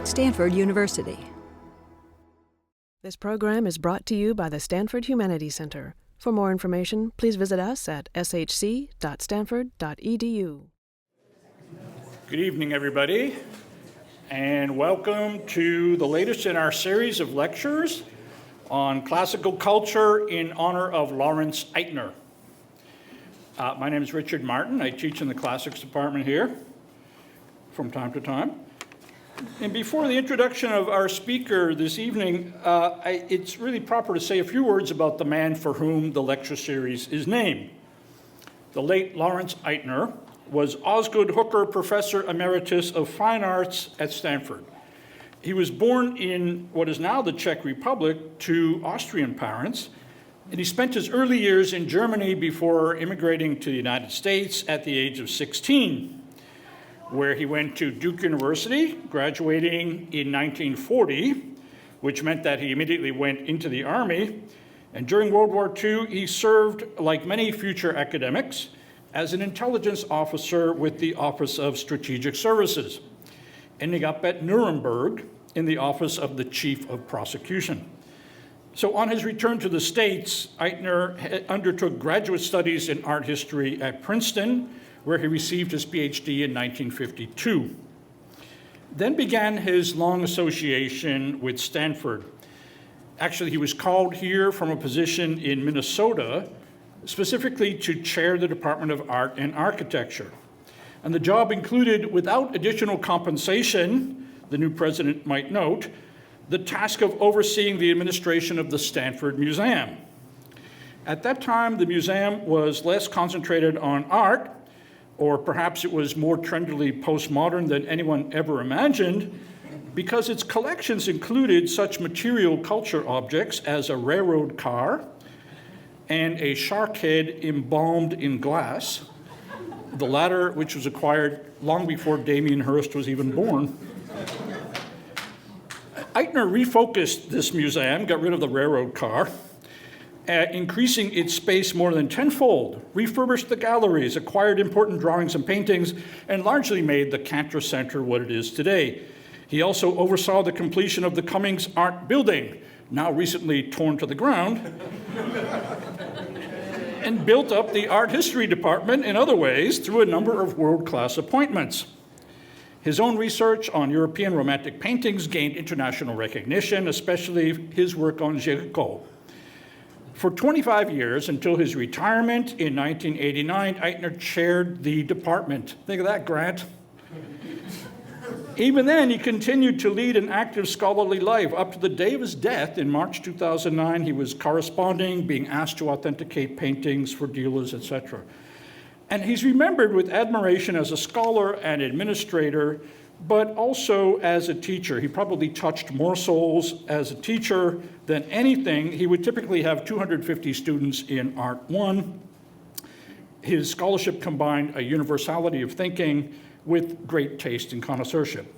Stanford University. This program is brought to you by the Stanford Humanities Center. For more information, please visit us at shc.stanford.edu. Good evening, everybody, and welcome to the latest in our series of lectures on classical culture in honor of Lawrence Eitner. My name is Richard Martin. I teach in the classics department here from time to time. And before the introduction of our speaker this evening, it's really proper to say a few words about the man for whom the lecture series is named. The late Lawrence Eitner was Osgood Hooker Professor Emeritus of Fine Arts at Stanford. He was born in what is now the Czech Republic to Austrian parents, and he spent his early years in Germany before immigrating to the United States at the age of 16. Where he went to Duke University, graduating in 1940, which meant that he immediately went into the Army. And during World War II, he served, like many future academics, as an intelligence officer with the Office of Strategic Services, ending up at Nuremberg in the Office of the Chief of Prosecution. So on his return to the States, Eitner undertook graduate studies in art history at Princeton, where he received his PhD in 1952. Then began his long association with Stanford. Actually, he was called here from a position in Minnesota, specifically to chair the Department of Art and Architecture. And the job included, without additional compensation, the new president might note, the task of overseeing the administration of the Stanford Museum. At that time, the museum was less concentrated on art, or perhaps it was more trendily postmodern than anyone ever imagined, because its collections included such material culture objects as a railroad car and a shark head embalmed in glass, the latter which was acquired long before Damien Hirst was even born. Eitner refocused this museum, got rid of the railroad car, increasing its space more than tenfold, refurbished the galleries, acquired important drawings and paintings, and largely made the Cantor Center what it is today. He also oversaw the completion of the Cummings Art Building, now recently torn to the ground, and built up the art history department in other ways through a number of world-class appointments. His own research on European Romantic paintings gained international recognition, especially his work on Géricault. For 25 years, until his retirement in 1989, Eitner chaired the department. Think of that, Grant. Even then, he continued to lead an active scholarly life. Up to the day of his death in March 2009, he was corresponding, being asked to authenticate paintings for dealers, etc. And he's remembered with admiration as a scholar and administrator, but also as a teacher. He probably touched more souls as a teacher than anything. He would typically have 250 students in Art 1. His scholarship combined a universality of thinking with great taste and connoisseurship.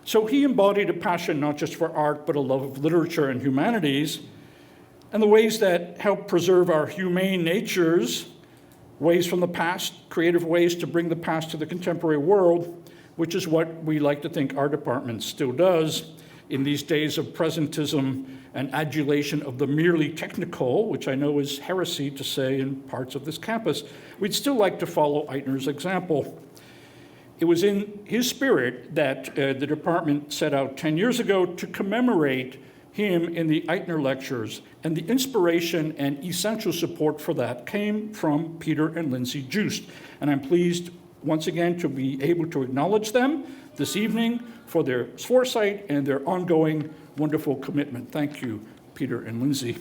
So he embodied a passion not just for art, but a love of literature and humanities, and the ways that help preserve our humane natures, ways from the past, creative ways to bring the past to the contemporary world, which is what we like to think our department still does in these days of presentism and adulation of the merely technical, which I know is heresy to say in parts of this campus. We'd still like to follow Eitner's example. It was in his spirit that the department set out 10 years ago to commemorate him in the Eitner lectures, and the inspiration and essential support for that came from Peter and Lindsay Joost. And I'm pleased once again to be able to acknowledge them this evening for their foresight and their ongoing wonderful commitment. Thank you, Peter and Lindsay.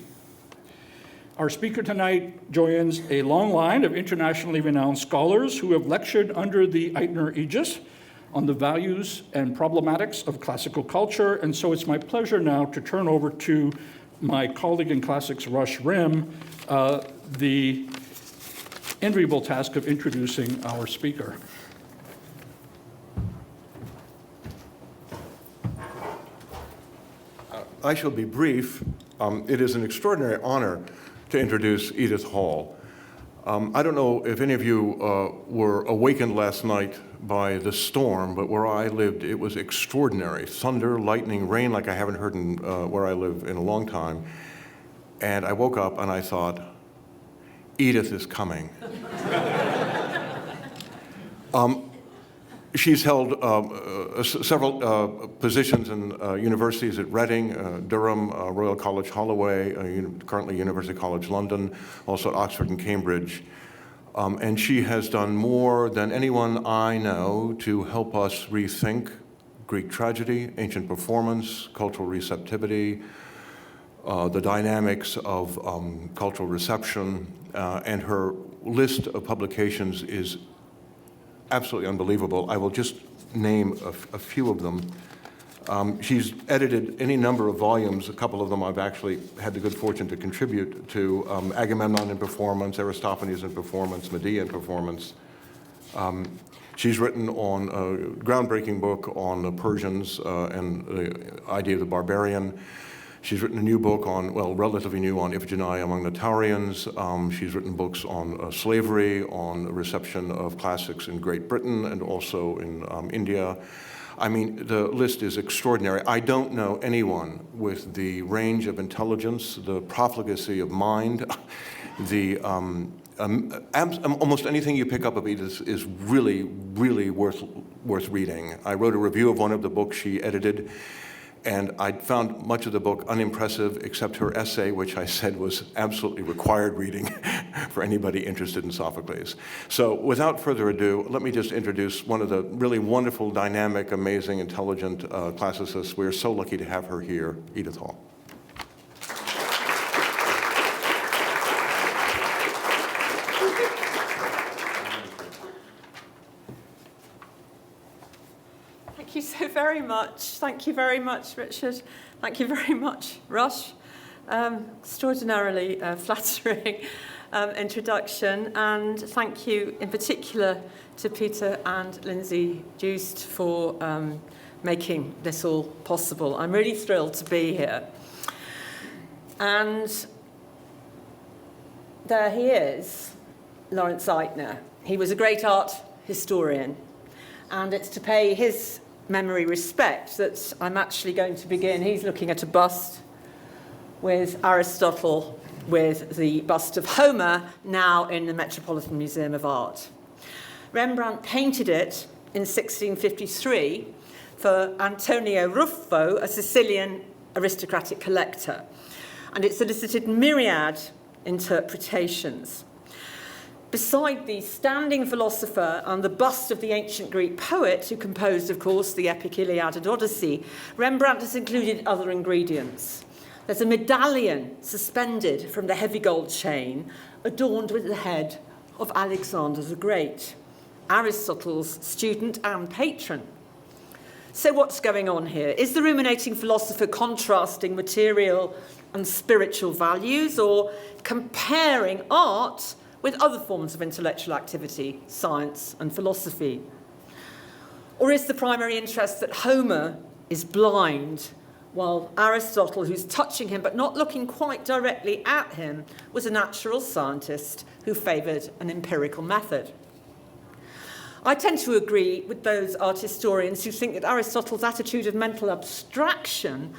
Our speaker tonight joins a long line of internationally renowned scholars who have lectured under the Eitner aegis on the values and problematics of classical culture, and so it's my pleasure now to turn over to my colleague in classics, Rush Rim, the enviable task of introducing our speaker. I shall be brief. It is an extraordinary honor to introduce Edith Hall. I don't know if any of you were awakened last night by the storm, but where I lived, it was extraordinary. Thunder, lightning, rain like I haven't heard in where I live in a long time. And I woke up and I thought, Edith is coming. She's held several positions in universities at Reading, Durham, Royal College Holloway, currently University College London, also at Oxford and Cambridge. And she has done more than anyone I know to help us rethink Greek tragedy, ancient performance, cultural receptivity, the dynamics of cultural reception, and her list of publications is absolutely unbelievable. I will just name a few of them. She's edited any number of volumes. A couple of them I've actually had the good fortune to contribute to. Agamemnon in Performance, Aristophanes in Performance, Medea in Performance. She's written on a groundbreaking book on the Persians and the idea of the barbarian. She's written a new book on, well, relatively new, on Iphigenia among the Taurians. She's written books on slavery, on the reception of classics in Great Britain and also in India. I mean, the list is extraordinary. I don't know anyone with the range of intelligence, the profligacy of mind, the almost anything you pick up of Edith is really, really worth reading. I wrote a review of one of the books she edited, and I found much of the book unimpressive, except her essay, which I said was absolutely required reading for anybody interested in Sophocles. So without further ado, let me just introduce one of the really wonderful, dynamic, amazing, intelligent classicists. We're so lucky to have her here, Edith Hall. Thank you so very much. Thank you very much, Richard. Thank you very much, Rush. Extraordinarily flattering introduction. And thank you in particular to Peter and Lindsay Joost for making this all possible. I'm really thrilled to be here. And there he is, Lawrence Eitner. He was a great art historian. And it's to pay his memory respect that I'm actually going to begin. He's looking at a bust with Aristotle, with the bust of Homer, now in the Metropolitan Museum of Art. Rembrandt painted it in 1653 for Antonio Ruffo, a Sicilian aristocratic collector, and it solicited myriad interpretations. Beside the standing philosopher and the bust of the ancient Greek poet, who composed, of course, the epic Iliad and Odyssey, Rembrandt has included other ingredients. There's a medallion suspended from the heavy gold chain, adorned with the head of Alexander the Great, Aristotle's student and patron. So what's going on here? Is the ruminating philosopher contrasting material and spiritual values, or comparing art with other forms of intellectual activity, science and philosophy? Or is the primary interest that Homer is blind, while Aristotle, who's touching him but not looking quite directly at him, was a natural scientist who favoured an empirical method? I tend to agree with those art historians who think that Aristotle's attitude of mental abstraction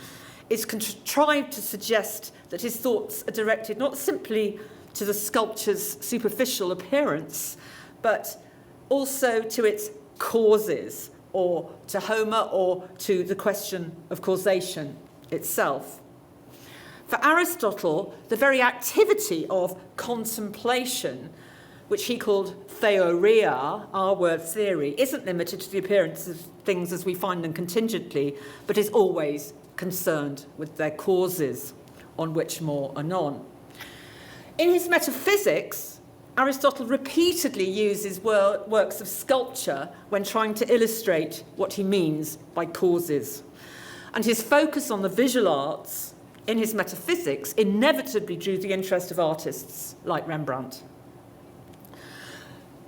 is contrived to suggest that his thoughts are directed not simply to the sculpture's superficial appearance, but also to its causes, or to Homer, or to the question of causation itself. For Aristotle, the very activity of contemplation, which he called theoria, our word theory, isn't limited to the appearance of things as we find them contingently, but is always concerned with their causes, on which more anon. In his metaphysics, Aristotle repeatedly uses works of sculpture when trying to illustrate what he means by causes. And his focus on the visual arts in his metaphysics inevitably drew the interest of artists like Rembrandt.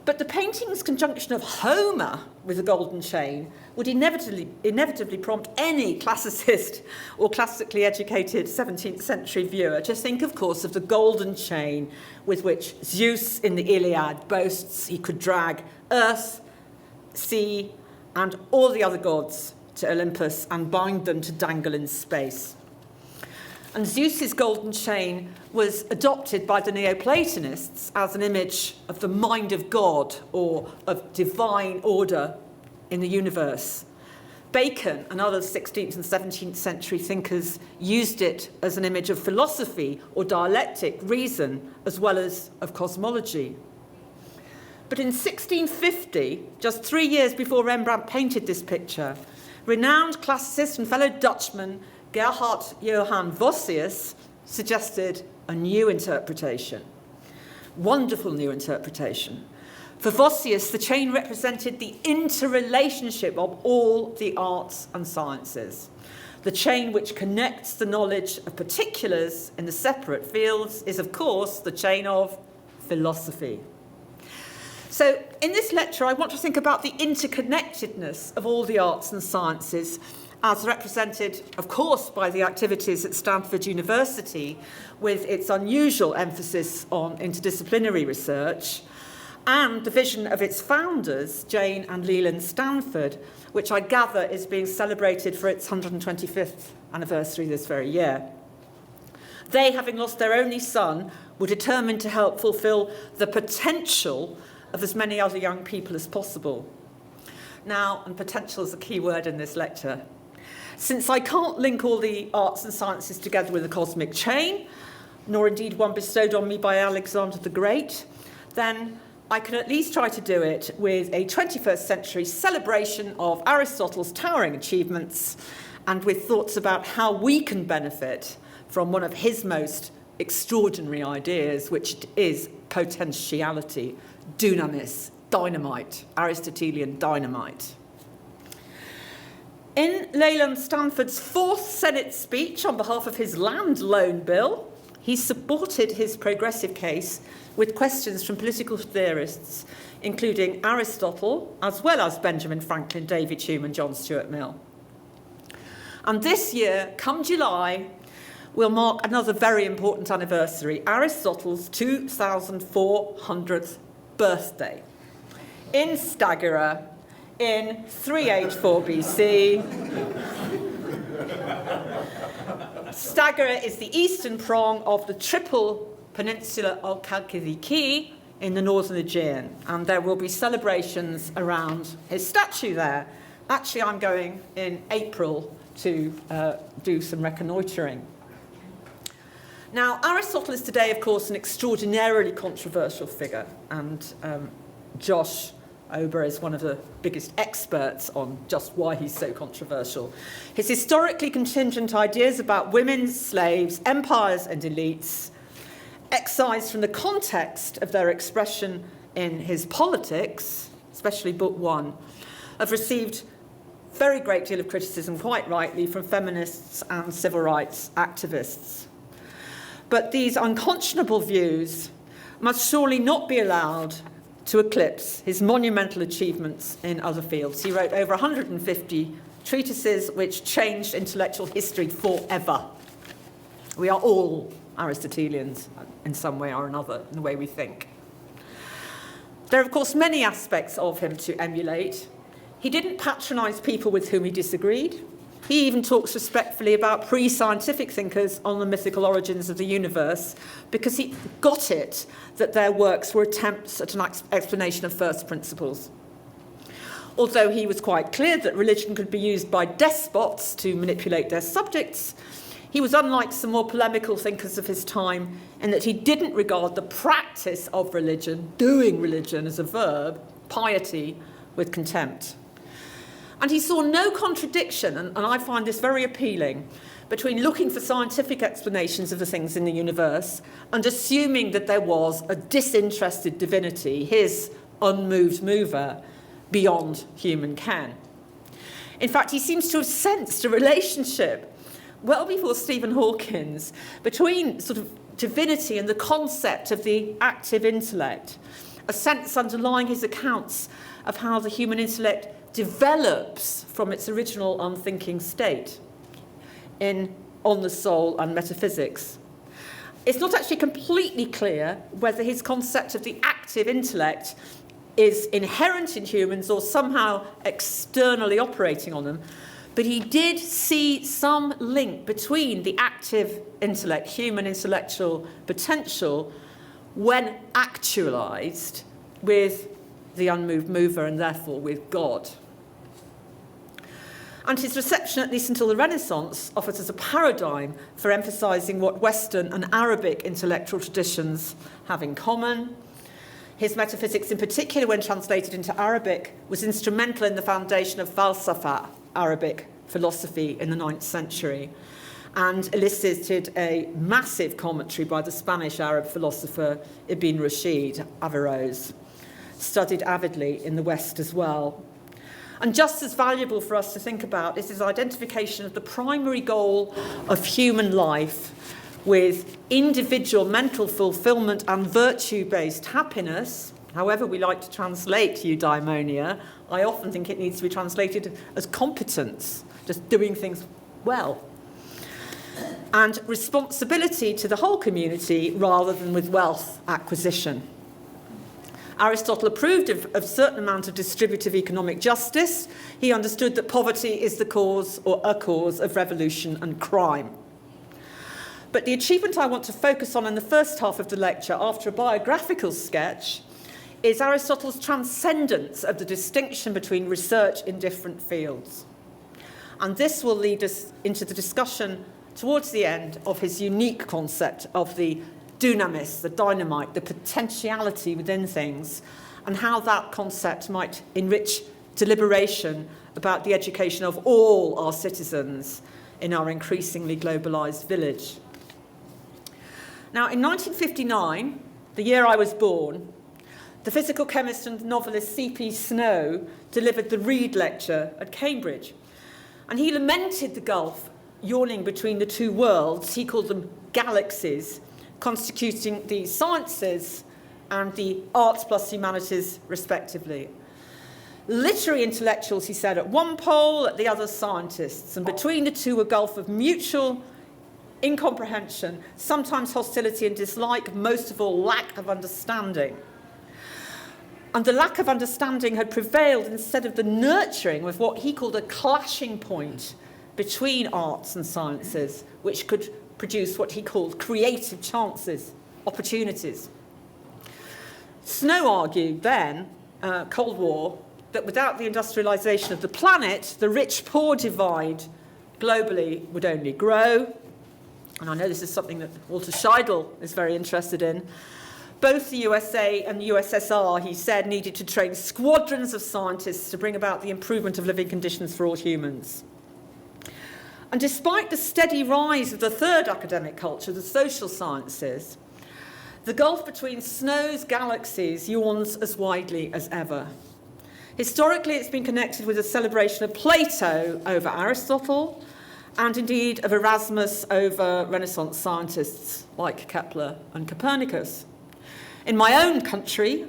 But the painting's conjunction of Homer with the golden chain would inevitably prompt any classicist or classically educated 17th century viewer to think, of course, of the golden chain with which Zeus in the Iliad boasts he could drag earth, sea, and all the other gods to Olympus and bind them to dangle in space. And Zeus's golden chain was adopted by the Neoplatonists as an image of the mind of God or of divine order in the universe. Bacon and other 16th and 17th century thinkers used it as an image of philosophy or dialectic reason, as well as of cosmology. But in 1650, just 3 years before Rembrandt painted this picture, renowned classicist and fellow Dutchman Gerhard Johann Vossius suggested a new interpretation. Wonderful new interpretation. For Vossius, the chain represented the interrelationship of all the arts and sciences. The chain which connects the knowledge of particulars in the separate fields is, of course, the chain of philosophy. So in this lecture, I want to think about the interconnectedness of all the arts and sciences as represented, of course, by the activities at Stanford University with its unusual emphasis on interdisciplinary research, and the vision of its founders, Jane and Leland Stanford, which I gather is being celebrated for its 125th anniversary this very year. They, having lost their only son, were determined to help fulfill the potential of as many other young people as possible. Now, and potential is a key word in this lecture. Since I can't link all the arts and sciences together with a cosmic chain, nor indeed one bestowed on me by Alexander the Great, then I can at least try to do it with a 21st century celebration of Aristotle's towering achievements and with thoughts about how we can benefit from one of his most extraordinary ideas, which is potentiality, dunamis, dynamite, Aristotelian dynamite. In Leland Stanford's fourth Senate speech on behalf of his land loan bill, he supported his progressive case with questions from political theorists, including Aristotle, as well as Benjamin Franklin, David Hume, and John Stuart Mill. And this year, come July, will mark another very important anniversary, Aristotle's 2,400th birthday. In Stagira, in 384 BC. Stagira is the eastern prong of the triple peninsula of Chalkidiki in the northern Aegean, and there will be celebrations around his statue there. Actually, I'm going in April to do some reconnoitring. Now, Aristotle is today, of course, an extraordinarily controversial figure, and Josh Ober is one of the biggest experts on just why he's so controversial. His historically contingent ideas about women, slaves, empires, and elites, excised from the context of their expression in his politics, especially Book 1, have received a very great deal of criticism, quite rightly, from feminists and civil rights activists. But these unconscionable views must surely not be allowed to eclipse his monumental achievements in other fields. He wrote over 150 treatises which changed intellectual history forever. We are all Aristotelians in some way or another, in the way we think. There are, of course, many aspects of him to emulate. He didn't patronise people with whom he disagreed. He even talks respectfully about pre-scientific thinkers on the mythical origins of the universe because he got it that their works were attempts at an explanation of first principles. Although he was quite clear that religion could be used by despots to manipulate their subjects, he was unlike some more polemical thinkers of his time in that he didn't regard the practice of religion, doing religion as a verb, piety, with contempt. And he saw no contradiction, and I find this very appealing, between looking for scientific explanations of the things in the universe and assuming that there was a disinterested divinity, his unmoved mover, beyond human ken. In fact, he seems to have sensed a relationship, well before Stephen Hawkins, between sort of divinity and the concept of the active intellect, a sense underlying his accounts of how the human intellect develops from its original unthinking state in On the Soul and Metaphysics. It's not actually completely clear whether his concept of the active intellect is inherent in humans or somehow externally operating on them, but he did see some link between the active intellect, human intellectual potential, when actualized, with the unmoved mover and therefore with God. And his reception, at least until the Renaissance, offers us a paradigm for emphasizing what Western and Arabic intellectual traditions have in common. His metaphysics, in particular when translated into Arabic, was instrumental in the foundation of falsafa, Arabic philosophy, in the 9th century, and elicited a massive commentary by the Spanish Arab philosopher Ibn Rashid, Averroes, studied avidly in the West as well. And just as valuable for us to think about is his identification of the primary goal of human life with individual mental fulfillment and virtue-based happiness. However we like to translate eudaimonia, I often think it needs to be translated as competence, just doing things well. And responsibility to the whole community rather than with wealth acquisition. Aristotle approved of a certain amount of distributive economic justice. He understood that poverty is the cause or a cause of revolution and crime. But the achievement I want to focus on in the first half of the lecture, after a biographical sketch, is Aristotle's transcendence of the distinction between research in different fields. And this will lead us into the discussion towards the end of his unique concept of the dunamis, the dynamite, the potentiality within things, and how that concept might enrich deliberation about the education of all our citizens in our increasingly globalized village. Now, in 1959, the year I was born, the physical chemist and novelist C.P. Snow delivered the Reed Lecture at Cambridge. And he lamented the gulf yawning between the two worlds. He called them galaxies, constituting the sciences and the arts plus humanities, respectively. Literary intellectuals, he said, at one pole, at the other scientists, and between the two a gulf of mutual incomprehension, sometimes hostility and dislike, most of all lack of understanding. And the lack of understanding had prevailed instead of the nurturing of what he called a clashing point between arts and sciences, which could produce what he called creative chances, opportunities. Snow argued then, Cold War, that without the industrialization of the planet, the rich-poor divide globally would only grow. And I know this is something that Walter Scheidel is very interested in. Both the USA and the USSR, he said, needed to train squadrons of scientists to bring about the improvement of living conditions for all humans. And despite the steady rise of the third academic culture, the social sciences, the gulf between Snow's galaxies yawns as widely as ever. Historically, it's been connected with a celebration of Plato over Aristotle, and indeed of Erasmus over Renaissance scientists like Kepler and Copernicus. In my own country,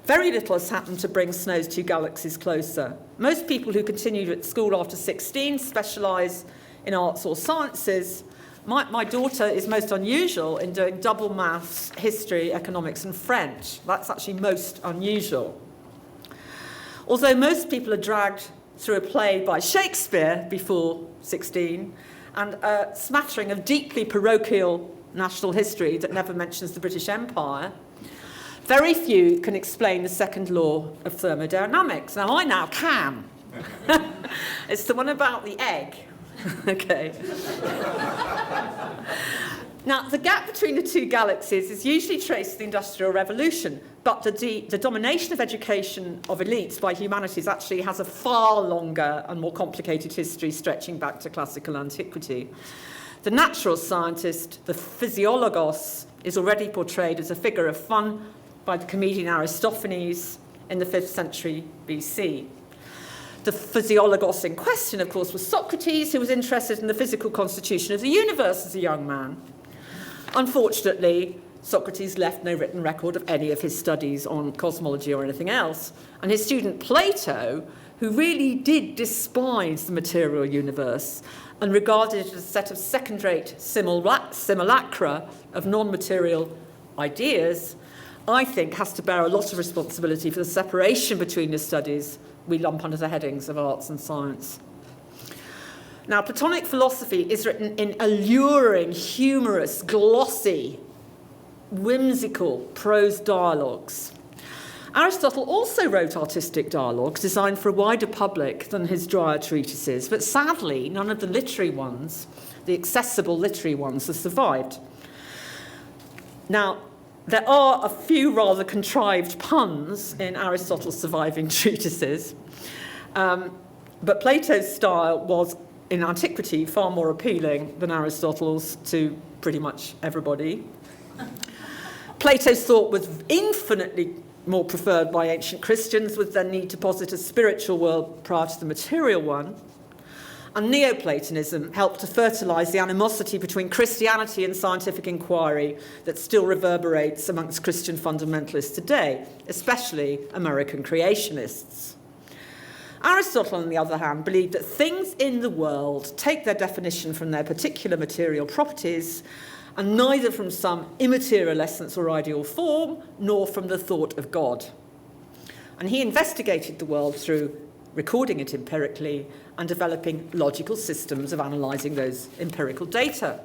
very little has happened to bring Snow's two galaxies closer. Most people who continued at school after 16 specialise in arts or sciences. My daughter is most unusual in doing double maths, history, economics, and French. That's actually most unusual. Although most people are dragged through a play by Shakespeare before 16, and a smattering of deeply parochial national history that never mentions the British Empire, very few can explain the second law of thermodynamics. Now, I now can. It's the one about the egg. Okay. Now, the gap between the two galaxies is usually traced to the Industrial Revolution, but the domination of education of elites by humanities actually has a far longer and more complicated history stretching back to classical antiquity. The natural scientist, the physiologos, is already portrayed as a figure of fun by the comedian Aristophanes in the 5th century BC. The physiologos in question, of course, was Socrates, who was interested in the physical constitution of the universe as a young man. Unfortunately, Socrates left no written record of any of his studies on cosmology or anything else. And his student Plato, who really did despise the material universe and regarded it as a set of second-rate simulacra of non-material ideas, I think has to bear a lot of responsibility for the separation between the studies we lump under the headings of arts and science. Now, Platonic philosophy is written in alluring, humorous, glossy, whimsical prose dialogues. Aristotle also wrote artistic dialogues designed for a wider public than his drier treatises, but sadly, none of the literary ones, the accessible literary ones, have survived. Now, there are a few rather contrived puns in Aristotle's surviving treatises, but Plato's style was, in antiquity, far more appealing than Aristotle's to pretty much everybody. Plato's thought was infinitely more preferred by ancient Christians, with their need to posit a spiritual world prior to the material one. And Neoplatonism helped to fertilise the animosity between Christianity and scientific inquiry that still reverberates amongst Christian fundamentalists today, especially American creationists. Aristotle, on the other hand, believed that things in the world take their definition from their particular material properties, and neither from some immaterial essence or ideal form, nor from the thought of God. And he investigated the world through recording it empirically and developing logical systems of analysing those empirical data.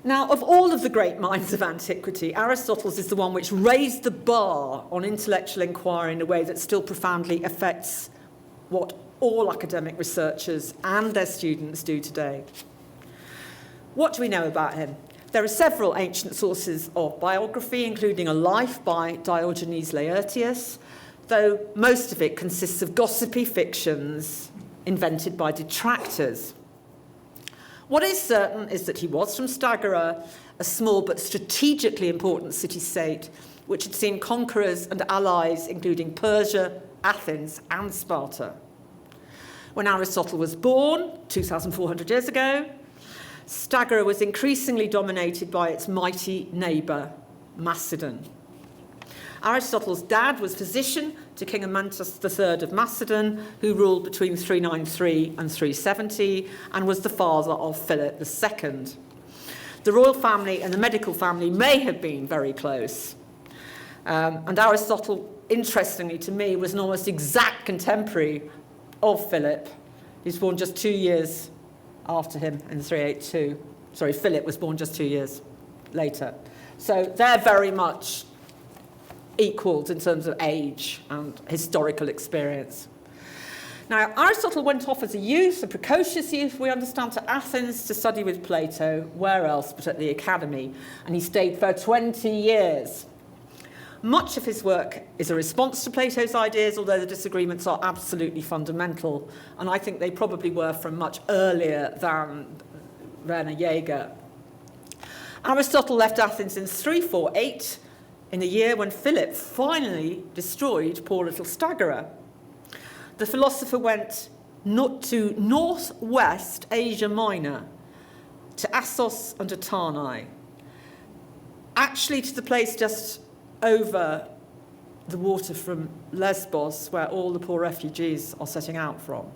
Now, of all of the great minds of antiquity, Aristotle's is the one which raised the bar on intellectual inquiry in a way that still profoundly affects what all academic researchers and their students do today. What do we know about him? There are several ancient sources of biography, including a life by Diogenes Laertius, though most of it consists of gossipy fictions invented by detractors. What is certain is that he was from Stagira, a small but strategically important city-state, which had seen conquerors and allies including Persia, Athens, and Sparta. When Aristotle was born, 2,400 years ago, Stagira was increasingly dominated by its mighty neighbour, Macedon. Aristotle's dad was physician to King Amyntas III of Macedon, who ruled between 393 and 370, and was the father of Philip II. The royal family and the medical family may have been very close. And Aristotle, interestingly to me, was an almost exact contemporary of Philip. He was born just 2 years after him in 382. Sorry, Philip was born just 2 years later. So they're very much equals in terms of age and historical experience. Now, Aristotle went off as a youth, a precocious youth, we understand, to Athens to study with Plato. Where else but at the Academy? And he stayed for 20 years. Much of his work is a response to Plato's ideas, although the disagreements are absolutely fundamental, and I think they probably were from much earlier than Werner Jaeger. Aristotle left Athens in 348, in the year when Philip finally destroyed poor little Stagira. The philosopher went to northwest Asia Minor, to Assos and to Tanai, actually to the place just over the water from Lesbos, where all the poor refugees are setting out from,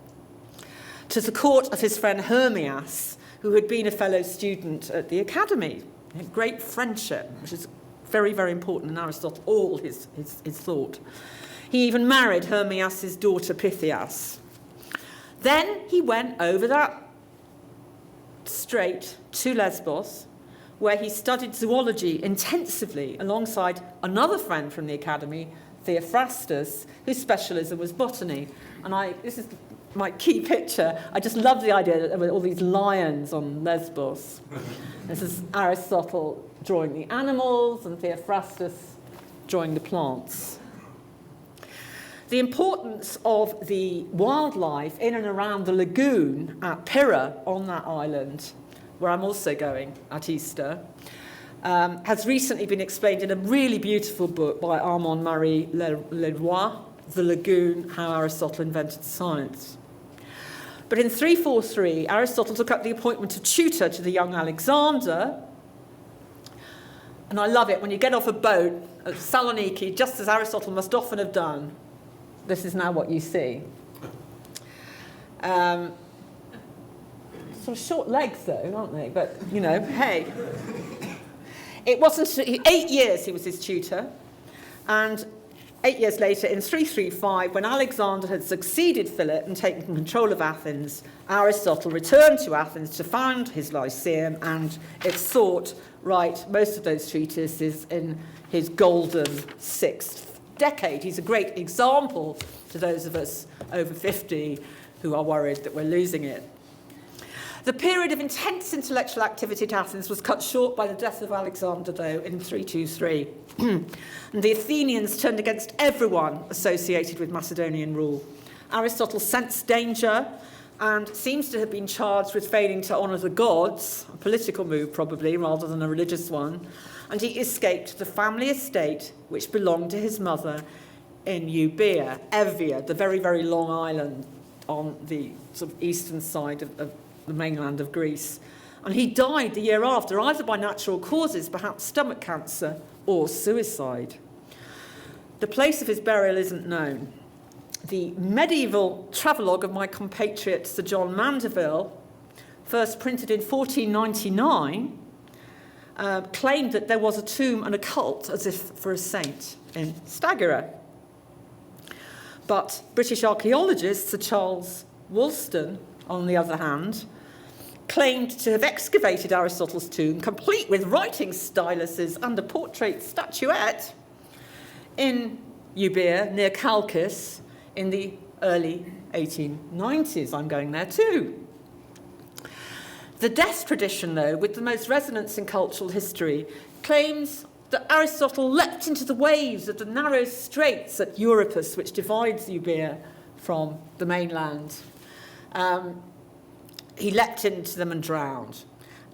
to the court of his friend Hermias, who had been a fellow student at the Academy. He had great friendship, which is very, very important in Aristotle, all his thought. He even married Hermias' daughter Pythias. Then he went over that strait to Lesbos, where he studied zoology intensively alongside another friend from the Academy, Theophrastus, whose specialism was botany. And this is my key picture. I just love the idea that there were all these lions on Lesbos. This is Aristotle drawing the animals and Theophrastus drawing the plants. The importance of the wildlife in and around the lagoon at Pyrrha on that island, where I'm also going at Easter, has recently been explained in a really beautiful book by Armand-Marie Leroy, The Lagoon, How Aristotle Invented Science. But in 343, Aristotle took up the appointment of tutor to the young Alexander, And I love it when you get off a boat at Saloniki, just as Aristotle must often have done. This is now what you see. Sort of short legs, though, aren't they? But, you know, hey. It wasn't 8 years he was his tutor. And 8 years later, in 335, when Alexander had succeeded Philip and taken control of Athens, Aristotle returned to Athens to found his Lyceum, and it's thought, write most of those treatises in his golden 6th decade. He's a great example to those of us over 50 who are worried that we're losing it. The period of intense intellectual activity at Athens was cut short by the death of Alexander, though, in 323. And the Athenians turned against everyone associated with Macedonian rule. Aristotle sensed danger and seems to have been charged with failing to honour the gods, a political move probably, rather than a religious one, and he escaped the family estate which belonged to his mother in Euboea, Evia, the very, very long island on the sort of eastern side of the mainland of Greece. And he died the year after, either by natural causes, perhaps stomach cancer, or suicide. The place of his burial isn't known. The medieval travelogue of my compatriot Sir John Mandeville, first printed in 1499, claimed that there was a tomb and a cult, as if for a saint, in Stagira. But British archaeologist Sir Charles Woolston, on the other hand, claimed to have excavated Aristotle's tomb, complete with writing styluses and a portrait statuette, in Euboea, near Chalcis, in the early 1890s. I'm going there too. The death tradition, though, with the most resonance in cultural history, claims that Aristotle leapt into the waves of the narrow straits at Euripus, which divides Euboea from the mainland. He leapt into them and drowned.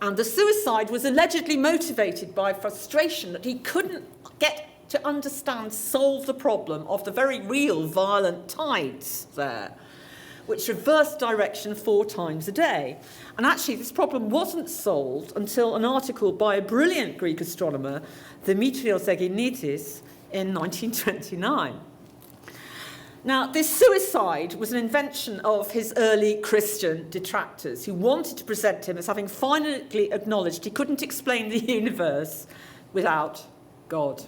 And the suicide was allegedly motivated by frustration that he couldn't get to understand, solve the problem of the very real violent tides there, which reversed direction 4 times a day. And actually, this problem wasn't solved until an article by a brilliant Greek astronomer, Demetrios Eginitis, in 1929. Now, this suicide was an invention of his early Christian detractors who wanted to present him as having finally acknowledged he couldn't explain the universe without God.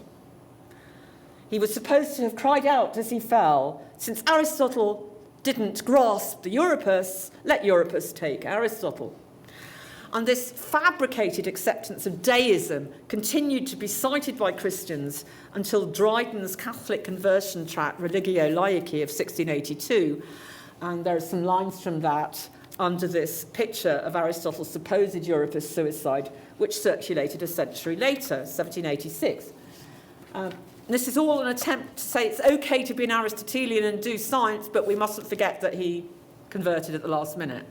He was supposed to have cried out as he fell, since Aristotle didn't grasp the Euripus, let Euripus take Aristotle. And this fabricated acceptance of deism continued to be cited by Christians until Dryden's Catholic conversion tract, Religio Laici, of 1682. And there are some lines from that under this picture of Aristotle's supposed Euripus suicide, which circulated a century later, 1786. This is all an attempt to say it's okay to be an Aristotelian and do science, but we mustn't forget that he converted at the last minute.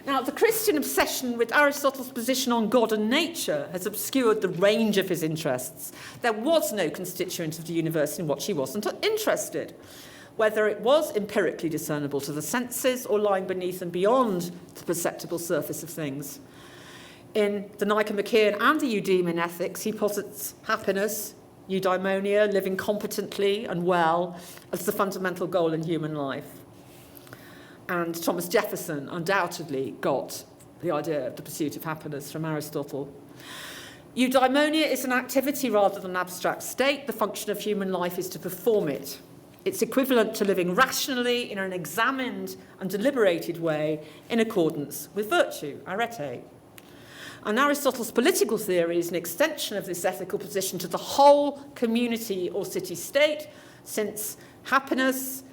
Now, the Christian obsession with Aristotle's position on God and nature has obscured the range of his interests. There was no constituent of the universe in which he wasn't interested, whether it was empirically discernible to the senses or lying beneath and beyond the perceptible surface of things. In the Nicomachean and the Eudemian ethics, he posits happiness, eudaimonia, living competently and well, as the fundamental goal in human life. And Thomas Jefferson undoubtedly got the idea of the pursuit of happiness from Aristotle. Eudaimonia is an activity rather than an abstract state. The function of human life is to perform it. It's equivalent to living rationally in an examined and deliberated way in accordance with virtue, arete. And Aristotle's political theory is an extension of this ethical position to the whole community or city-state, since happiness,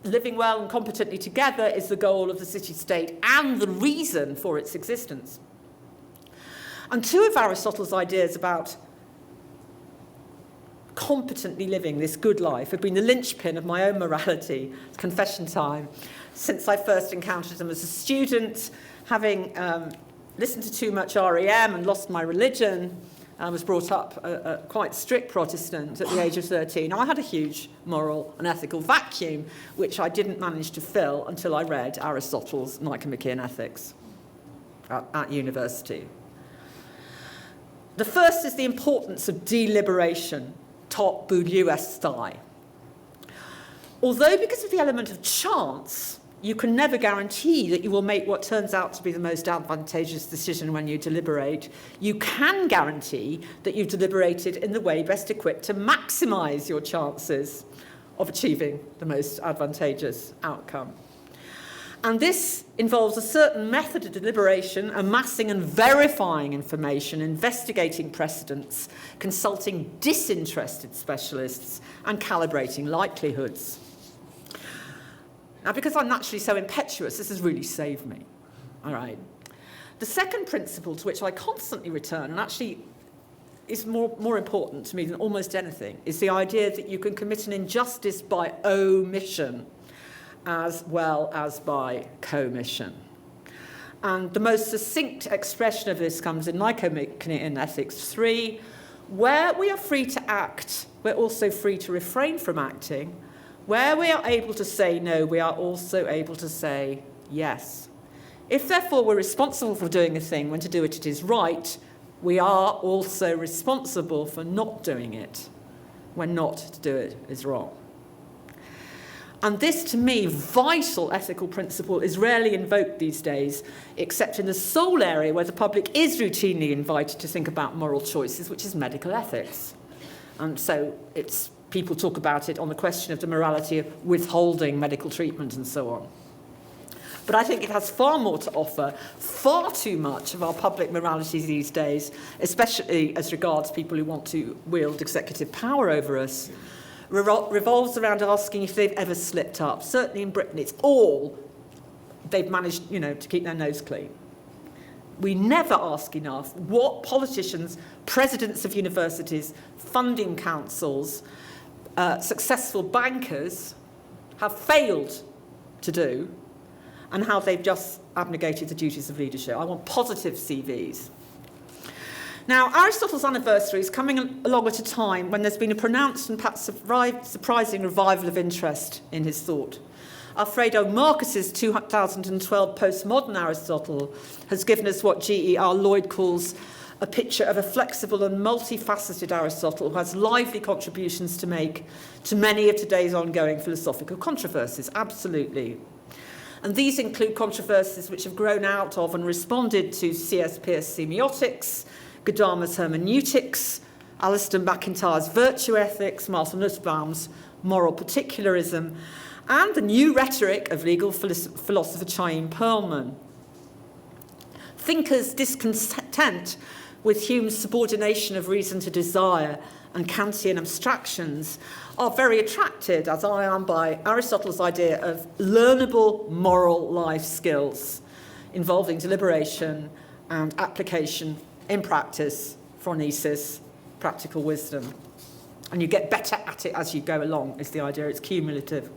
living well and competently together, is the goal of the city-state and the reason for its existence. And 2 of Aristotle's ideas about competently living this good life have been the linchpin of my own morality, confession time, since I first encountered them as a student, having listened to too much REM and lost my religion. I was brought up a quite strict Protestant at the age of 13. I had a huge moral and ethical vacuum, which I didn't manage to fill until I read Aristotle's Nicomachean Ethics at university. The first is the importance of deliberation, tot boulieu estai. Although because of the element of chance, you can never guarantee that you will make what turns out to be the most advantageous decision when you deliberate, you can guarantee that you've deliberated in the way best equipped to maximise your chances of achieving the most advantageous outcome. And this involves a certain method of deliberation, amassing and verifying information, investigating precedents, consulting disinterested specialists, and calibrating likelihoods. Now, because I'm naturally so impetuous, this has really saved me. All right. The second principle to which I constantly return, and actually is more important to me than almost anything, is the idea that you can commit an injustice by omission as well as by commission. And the most succinct expression of this comes in Nicomachean in Ethics 3, where we are free to act, we're also free to refrain from acting. Where we are able to say no, we are also able to say yes. If, therefore, we're responsible for doing a thing when to do it is right, we are also responsible for not doing it when not to do it is wrong. And this, to me, vital ethical principle is rarely invoked these days, except in the sole area where the public is routinely invited to think about moral choices, which is medical ethics. And so people talk about it on the question of the morality of withholding medical treatment and so on. But I think it has far more to offer. Far too much of our public morality these days, especially as regards people who want to wield executive power over us, revolves around asking if they've ever slipped up. Certainly in Britain, it's all they've managed, to keep their nose clean. We never ask enough what politicians, presidents of universities, funding councils, successful bankers have failed to do, and how they've just abnegated the duties of leadership. I want positive CVs. Now, Aristotle's anniversary is coming along at a time when there's been a pronounced and perhaps surprising revival of interest in his thought. Alfredo Marcus's 2012 postmodern Aristotle has given us what G.E.R. Lloyd calls a picture of a flexible and multifaceted Aristotle who has lively contributions to make to many of today's ongoing philosophical controversies, absolutely. And these include controversies which have grown out of and responded to C.S. Peirce semiotics, Gadamer's hermeneutics, Alistair MacIntyre's virtue ethics, Martin Nussbaum's moral particularism, and the new rhetoric of legal philosopher Chaim Perlman. Thinkers discontent with Hume's subordination of reason to desire and Kantian abstractions are very attracted, as I am, by Aristotle's idea of learnable moral life skills involving deliberation and application in practice, phronesis, practical wisdom. And you get better at it as you go along, is the idea. It's cumulative.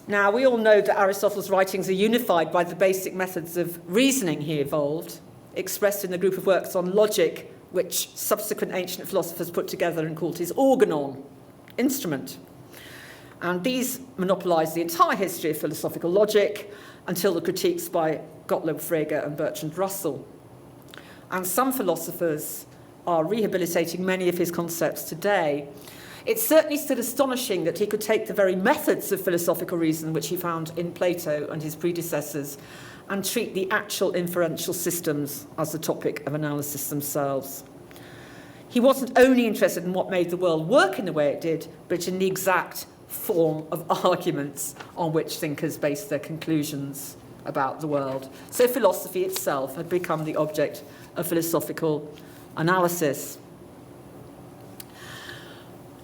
Now, we all know that Aristotle's writings are unified by the basic methods of reasoning he evolved, expressed in the group of works on logic, which subsequent ancient philosophers put together and called his organon, instrument. And these monopolised the entire history of philosophical logic until the critiques by Gottlob Frege and Bertrand Russell. And some philosophers are rehabilitating many of his concepts today. It's certainly still astonishing that he could take the very methods of philosophical reason which he found in Plato and his predecessors and treat the actual inferential systems as the topic of analysis themselves. He wasn't only interested in what made the world work in the way it did, but in the exact form of arguments on which thinkers based their conclusions about the world. So philosophy itself had become the object of philosophical analysis.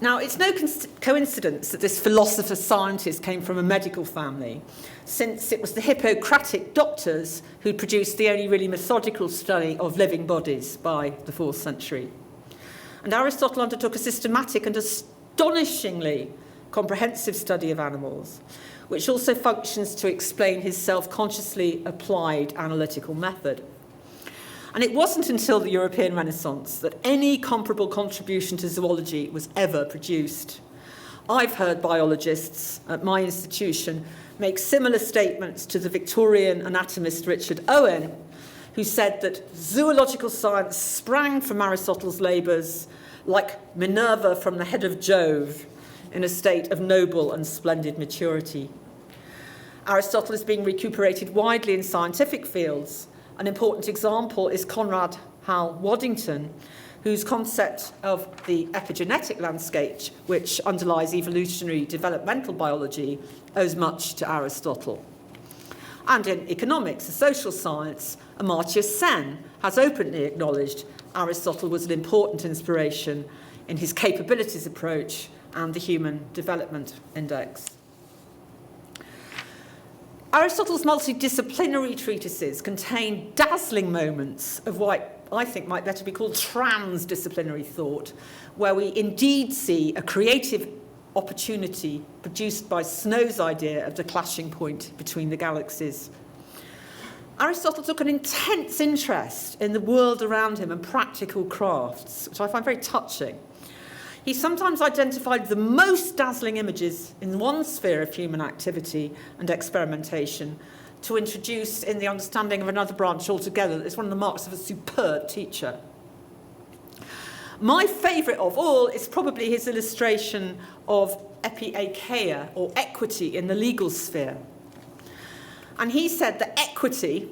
Now, it's no coincidence that this philosopher-scientist came from a medical family, since it was the Hippocratic doctors who produced the only really methodical study of living bodies by the 4th century. And Aristotle undertook a systematic and astonishingly comprehensive study of animals, which also functions to explain his self-consciously applied analytical method. And it wasn't until the European Renaissance that any comparable contribution to zoology was ever produced. I've heard biologists at my institution make similar statements to the Victorian anatomist Richard Owen, who said that zoological science sprang from Aristotle's labours like Minerva from the head of Jove in a state of noble and splendid maturity. Aristotle is being recuperated widely in scientific fields. An important example is Conrad Hal Waddington, whose concept of the epigenetic landscape, which underlies evolutionary developmental biology, owes much to Aristotle. And in economics, a social science, Amartya Sen has openly acknowledged Aristotle was an important inspiration in his capabilities approach and the Human Development Index. Aristotle's multidisciplinary treatises contain dazzling moments of what I think might better be called transdisciplinary thought, where we indeed see a creative opportunity produced by Snow's idea of the clashing point between the galaxies. Aristotle took an intense interest in the world around him and practical crafts, which I find very touching. He sometimes identified the most dazzling images in one sphere of human activity and experimentation to introduce in the understanding of another branch altogether. It's one of the marks of a superb teacher. My favourite of all is probably his illustration of epieikeia, or equity, in the legal sphere. And he said that equity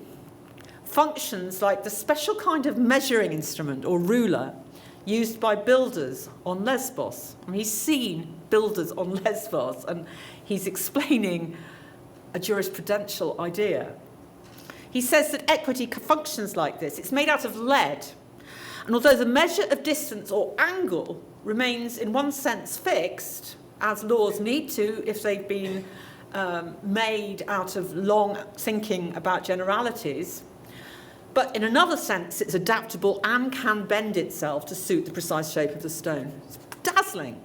functions like the special kind of measuring instrument, or ruler, used by builders on Lesbos. And he's seen builders on Lesbos, and he's explaining a jurisprudential idea. He says that equity functions like this. It's made out of lead. And although the measure of distance or angle remains in one sense fixed, as laws need to if they've been made out of long thinking about generalities, but in another sense it's adaptable and can bend itself to suit the precise shape of the stone. It's dazzling.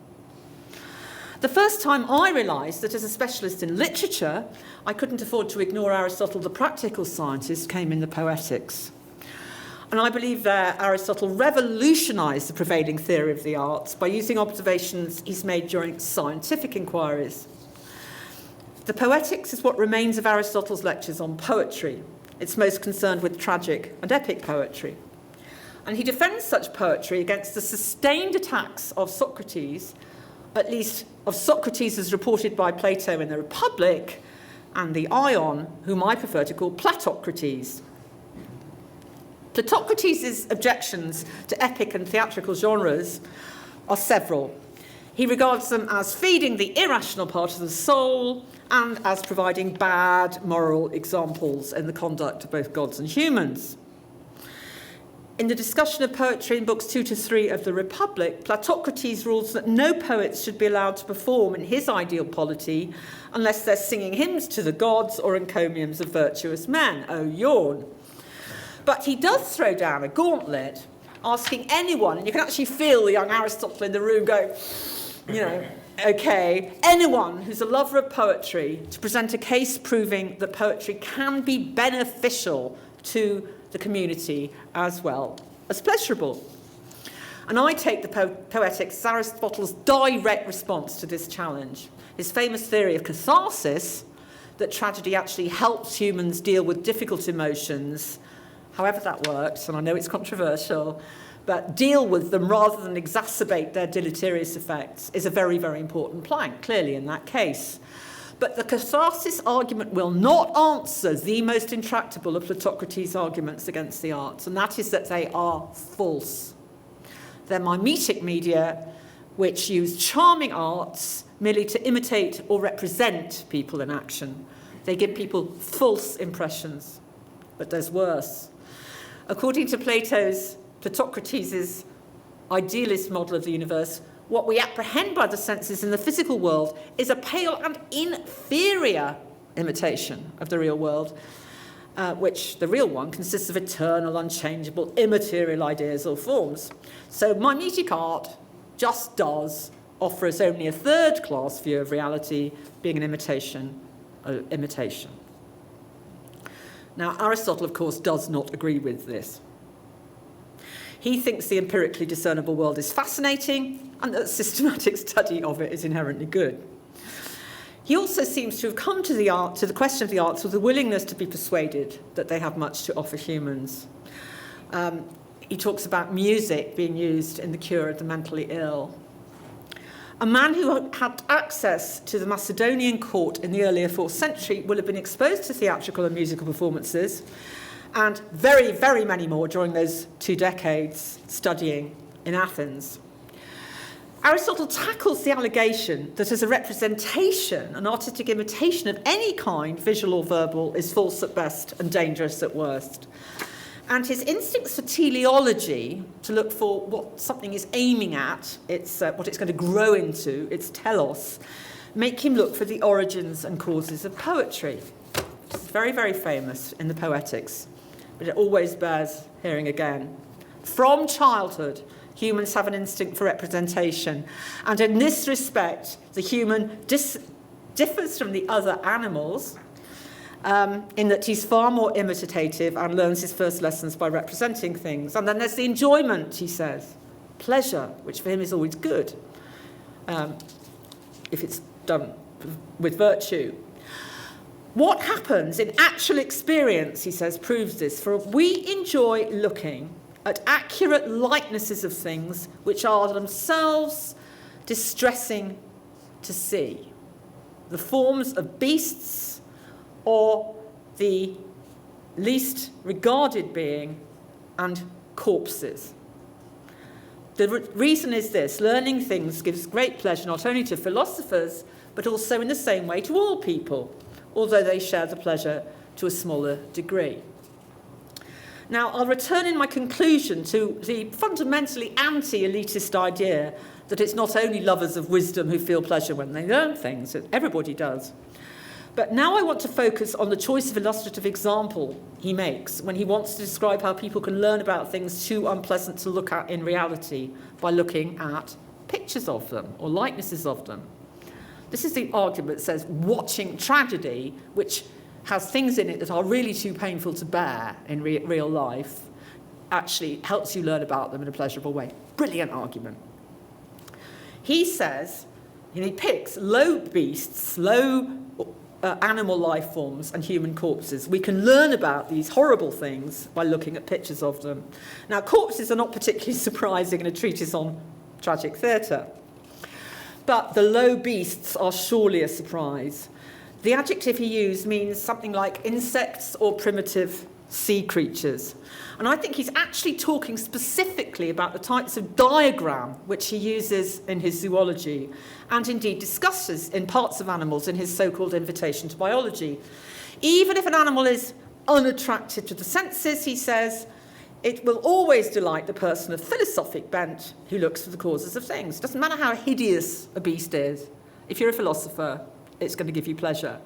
The first time I realised that as a specialist in literature, I couldn't afford to ignore Aristotle, the practical scientist, came in the Poetics. And I believe that Aristotle revolutionised the prevailing theory of the arts by using observations he's made during scientific inquiries. The Poetics is what remains of Aristotle's lectures on poetry. It's most concerned with tragic and epic poetry. And he defends such poetry against the sustained attacks of Socrates, at least of Socrates as reported by Plato in the Republic, and the Ion, whom I prefer to call Platocrates. Platocrates' objections to epic and theatrical genres are several. He regards them as feeding the irrational part of the soul and as providing bad moral examples in the conduct of both gods and humans. In the discussion of poetry in books 2 to 3 of the Republic, Platocrates rules that no poets should be allowed to perform in his ideal polity unless they're singing hymns to the gods or encomiums of virtuous men. Oh, yawn. But he does throw down a gauntlet, asking anyone, and you can actually feel the young Aristotle in the room go, okay, anyone who's a lover of poetry to present a case proving that poetry can be beneficial to the community as well as pleasurable. And I take the Poetics as Aristotle's direct response to this challenge. His famous theory of catharsis, that tragedy actually helps humans deal with difficult emotions, however that works, and I know it's controversial, but deal with them rather than exacerbate their deleterious effects, is a very, very important plank, clearly in that case. But the catharsis argument will not answer the most intractable of Platocrates' arguments against the arts, and that is that they are false. They're mimetic media which use charming arts merely to imitate or represent people in action. They give people false impressions. But there's worse. According to Platocrates' idealist model of the universe, what we apprehend by the senses in the physical world is a pale and inferior imitation of the real world, which the real one consists of eternal, unchangeable, immaterial ideas or forms. So mimetic art just does offer us only a third-class view of reality, being an imitation. Now, Aristotle, of course, does not agree with this. He thinks the empirically discernible world is fascinating and that systematic study of it is inherently good. He also seems to have come to the question of the arts with a willingness to be persuaded that they have much to offer humans. He talks about music being used in the cure of the mentally ill. A man who had access to the Macedonian court in the earlier 4th century will have been exposed to theatrical and musical performances, and very, very many more during those 2 decades studying in Athens. Aristotle tackles the allegation that as a representation, an artistic imitation of any kind, visual or verbal, is false at best and dangerous at worst. And his instincts for teleology, to look for what something is aiming at, what it's going to grow into, its telos, make him look for the origins and causes of poetry. It's very, very famous in the Poetics, but it always bears hearing again. From childhood, humans have an instinct for representation, and in this respect, the human differs from the other animals in that he's far more imitative and learns his first lessons by representing things. And then there's the enjoyment, he says, pleasure, which for him is always good, if it's done with virtue. What happens in actual experience, he says, proves this. For we enjoy looking at accurate likenesses of things which are themselves distressing to see. The forms of beasts or the least regarded being and corpses. The reason is this: learning things gives great pleasure not only to philosophers, but also in the same way to all people, although they share the pleasure to a smaller degree. Now, I'll return in my conclusion to the fundamentally anti-elitist idea that it's not only lovers of wisdom who feel pleasure when they learn things, everybody does. But now I want to focus on the choice of illustrative example he makes when he wants to describe how people can learn about things too unpleasant to look at in reality by looking at pictures of them or likenesses of them. This is the argument that says watching tragedy, which has things in it that are really too painful to bear in real life, actually helps you learn about them in a pleasurable way. Brilliant argument. He says, he picks low beasts, low animal life forms and human corpses. We can learn about these horrible things by looking at pictures of them. Now, corpses are not particularly surprising in a treatise on tragic theatre, but the low beasts are surely a surprise. The adjective he used means something like insects or primitive sea creatures. And I think he's actually talking specifically about the types of diagram which he uses in his zoology and indeed discusses in parts of animals in his so-called Invitation to Biology. Even if an animal is unattractive to the senses, he says, it will always delight the person of philosophic bent who looks for the causes of things. It doesn't matter how hideous a beast is. If you're a philosopher, it's going to give you pleasure.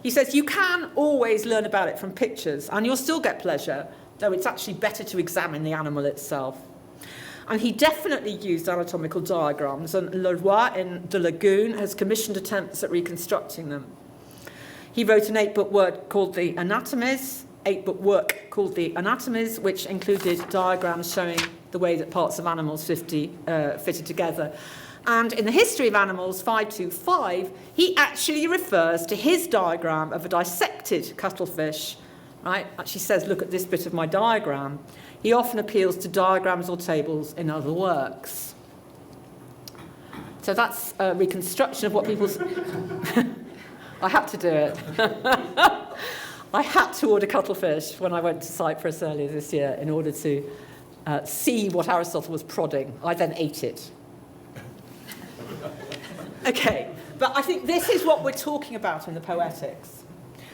He says you can always learn about it from pictures, and you'll still get pleasure, though it's actually better to examine the animal itself. And he definitely used anatomical diagrams, and Leroy in De Lagoon has commissioned attempts at reconstructing them. He wrote an 8-book work called the Anatomies, which included diagrams showing the way that parts of animals fitted together. And in the History of Animals 525, he actually refers to his diagram of a dissected cuttlefish, right? Actually says, look at this bit of my diagram. He often appeals to diagrams or tables in other works. So that's a reconstruction of what people... I had to do it. I had to order cuttlefish when I went to Cyprus earlier this year in order to see what Aristotle was prodding. I then ate it. Okay, but I think this is what we're talking about in the Poetics.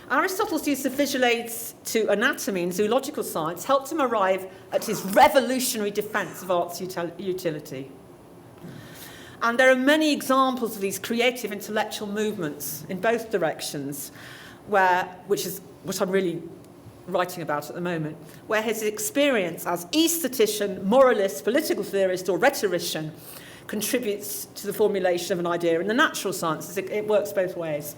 Aristotle's use of visual aids to anatomy and zoological science helped him arrive at his revolutionary defence of art's utility. And there are many examples of these creative intellectual movements in both directions, which is what I'm really writing about at the moment, where his experience as aesthetician, moralist, political theorist, or rhetorician contributes to the formulation of an idea in the natural sciences. It works both ways.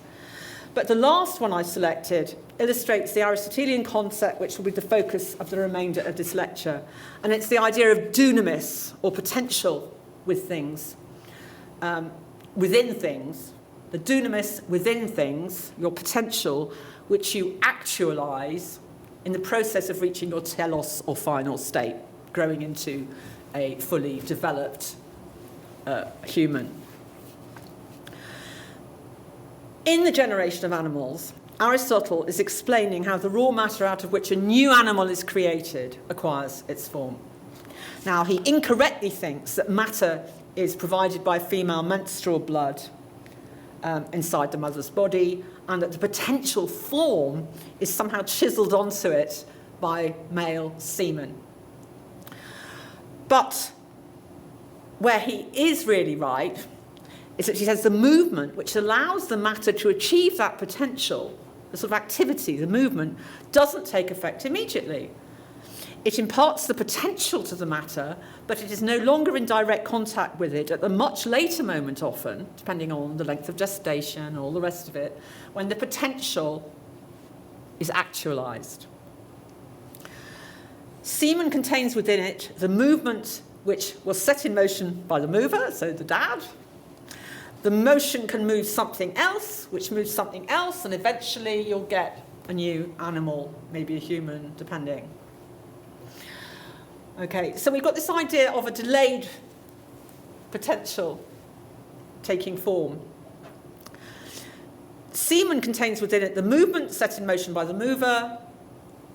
But the last one I selected illustrates the Aristotelian concept which will be the focus of the remainder of this lecture. And it's the idea of dunamis, or potential with things, within things, the dunamis within things, your potential, which you actualize in the process of reaching your telos or final state, growing into a fully developed human. In The Generation of Animals, Aristotle is explaining how the raw matter out of which a new animal is created acquires its form. Now, he incorrectly thinks that matter is provided by female menstrual blood inside the mother's body, and that the potential form is somehow chiseled onto it by male semen. But where he is really right is that he says the movement which allows the matter to achieve that potential, the sort of activity, the movement, doesn't take effect immediately. It imparts the potential to the matter, but it is no longer in direct contact with it at the much later moment often, depending on the length of gestation, all the rest of it, when the potential is actualized. Semen contains within it the movement which was set in motion by the mover, so the dad. The motion can move something else, which moves something else, and eventually you'll get a new animal, maybe a human, depending. Okay, so we've got this idea of a delayed potential taking form. Semen contains within it the movement set in motion by the mover,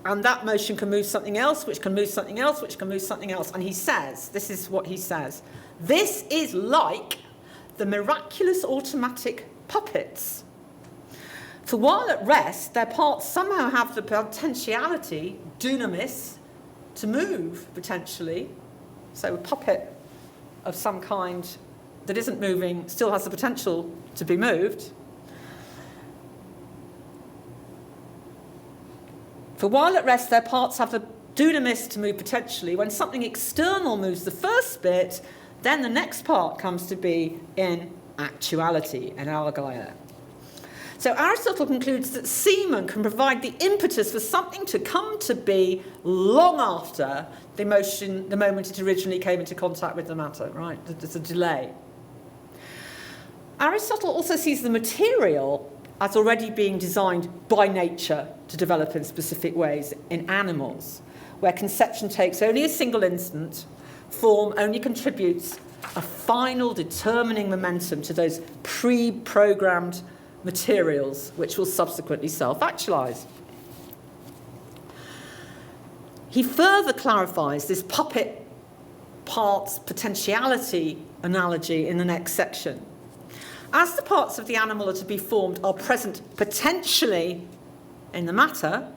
and that motion can move something else, which can move something else, which can move something else. And he says, this is what he says, this is like the miraculous automatic puppets. For while at rest, their parts somehow have the potentiality, dunamis, to move, potentially. So a puppet of some kind that isn't moving still has the potential to be moved. For while at rest, their parts have the dunamis to move potentially. When something external moves the first bit, then the next part comes to be in actuality, in algaia. So Aristotle concludes that semen can provide the impetus for something to come to be long after the moment it originally came into contact with the matter, right? There's a delay. Aristotle also sees the material as already being designed by nature to develop in specific ways in animals, where conception takes only a single instant, form only contributes a final determining momentum to those pre-programmed materials which will subsequently self-actualize. He further clarifies this puppet parts potentiality analogy in the next section. As the parts of the animal are to be formed are present potentially in the matter,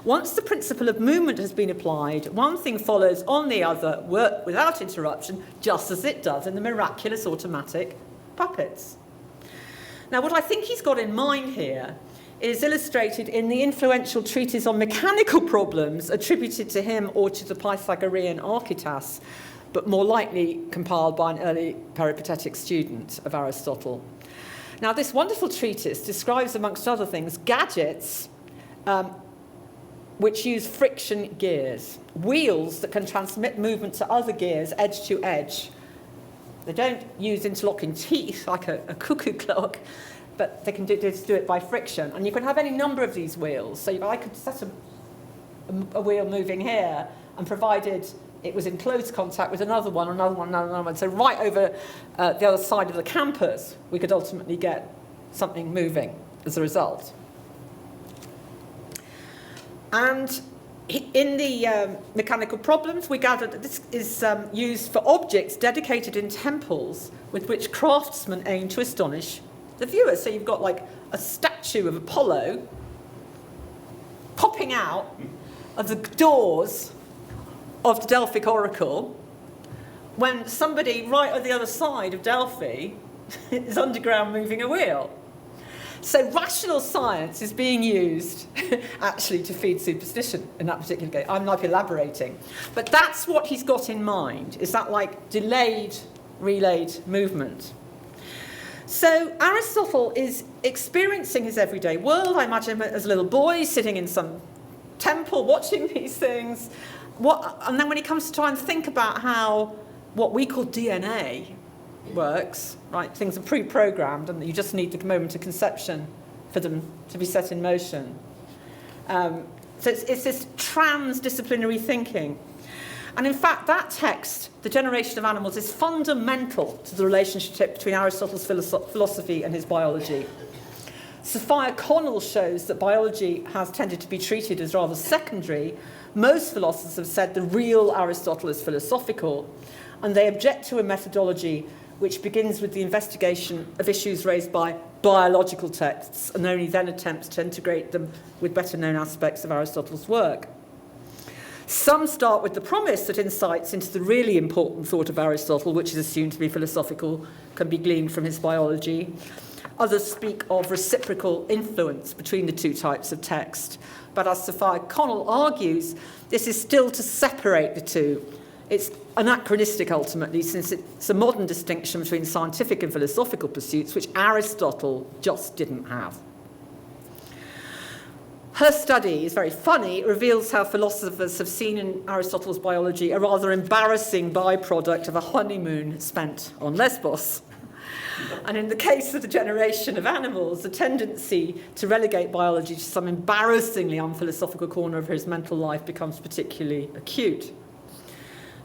once the principle of movement has been applied, one thing follows on the other without interruption, just as it does in the miraculous automatic puppets. Now, what I think he's got in mind here is illustrated in the influential treatise on mechanical problems attributed to him or to the Pythagorean Archytas, but more likely compiled by an early peripatetic student of Aristotle. Now, this wonderful treatise describes, amongst other things, gadgets which use friction gears, wheels that can transmit movement to other gears edge to edge. They don't use interlocking teeth like a cuckoo clock, but they can do it by friction. And you can have any number of these wheels. So I could set a wheel moving here, and provided it was in close contact with another one, another one, another one. So right over the other side of the campus, we could ultimately get something moving as a result. And in the mechanical problems, we gathered that this is used for objects dedicated in temples with which craftsmen aim to astonish the viewer. So you've got like a statue of Apollo popping out of the doors of the Delphic oracle when somebody right on the other side of Delphi is underground moving a wheel. So rational science is being used actually to feed superstition in that particular case. I'm not elaborating. But that's what he's got in mind, is that like delayed, relayed movement. So Aristotle is experiencing his everyday world. I imagine him as a little boy sitting in some temple watching these things. And then when he comes to try and think about how what we call DNA works, right? Things are pre-programmed and you just need the moment of conception for them to be set in motion. So it's this transdisciplinary thinking. And in fact, that text, The Generation of Animals, is fundamental to the relationship between Aristotle's philosophy and his biology. Sophia Connell shows that biology has tended to be treated as rather secondary. Most philosophers have said the real Aristotle is philosophical, and they object to a methodology which begins with the investigation of issues raised by biological texts and only then attempts to integrate them with better known aspects of Aristotle's work. Some start with the promise that insights into the really important thought of Aristotle, which is assumed to be philosophical, can be gleaned from his biology. Others speak of reciprocal influence between the two types of text. But as Sophia Connell argues, this is still to separate the two. It's anachronistic, ultimately, since it's a modern distinction between scientific and philosophical pursuits, which Aristotle just didn't have. Her study is very funny. It reveals how philosophers have seen in Aristotle's biology a rather embarrassing byproduct of a honeymoon spent on Lesbos. And in the case of The Generation of Animals, the tendency to relegate biology to some embarrassingly unphilosophical corner of his mental life becomes particularly acute.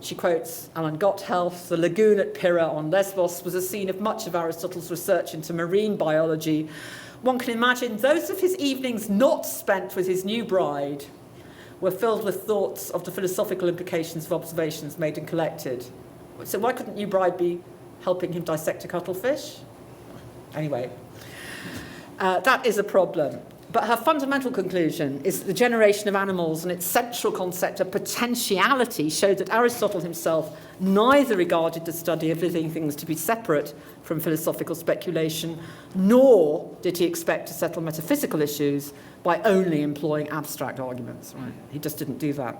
She quotes Alan Gotthelf, "The lagoon at Pyrrha on Lesbos was a scene of much of Aristotle's research into marine biology. One can imagine those of his evenings not spent with his new bride were filled with thoughts of the philosophical implications of observations made and collected." So why couldn't new bride be helping him dissect a cuttlefish? Anyway, that is a problem. But her fundamental conclusion is that The Generation of Animals and its central concept of potentiality showed that Aristotle himself neither regarded the study of living things to be separate from philosophical speculation, nor did he expect to settle metaphysical issues by only employing abstract arguments. Right? He just didn't do that.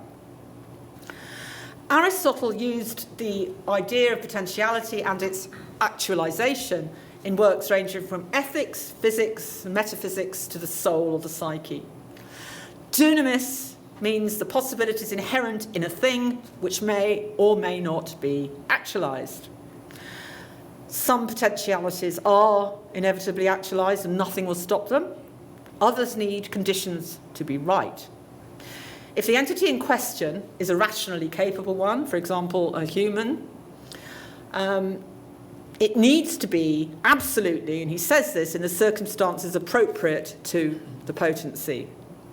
Aristotle used the idea of potentiality and its actualization in works ranging from ethics, physics, and metaphysics to the soul or the psyche. Dunamis means the possibilities inherent in a thing which may or may not be actualized. Some potentialities are inevitably actualized and nothing will stop them. Others need conditions to be right. If the entity in question is a rationally capable one, for example, a human, it needs to be absolutely, and he says this, in the circumstances appropriate to the potency,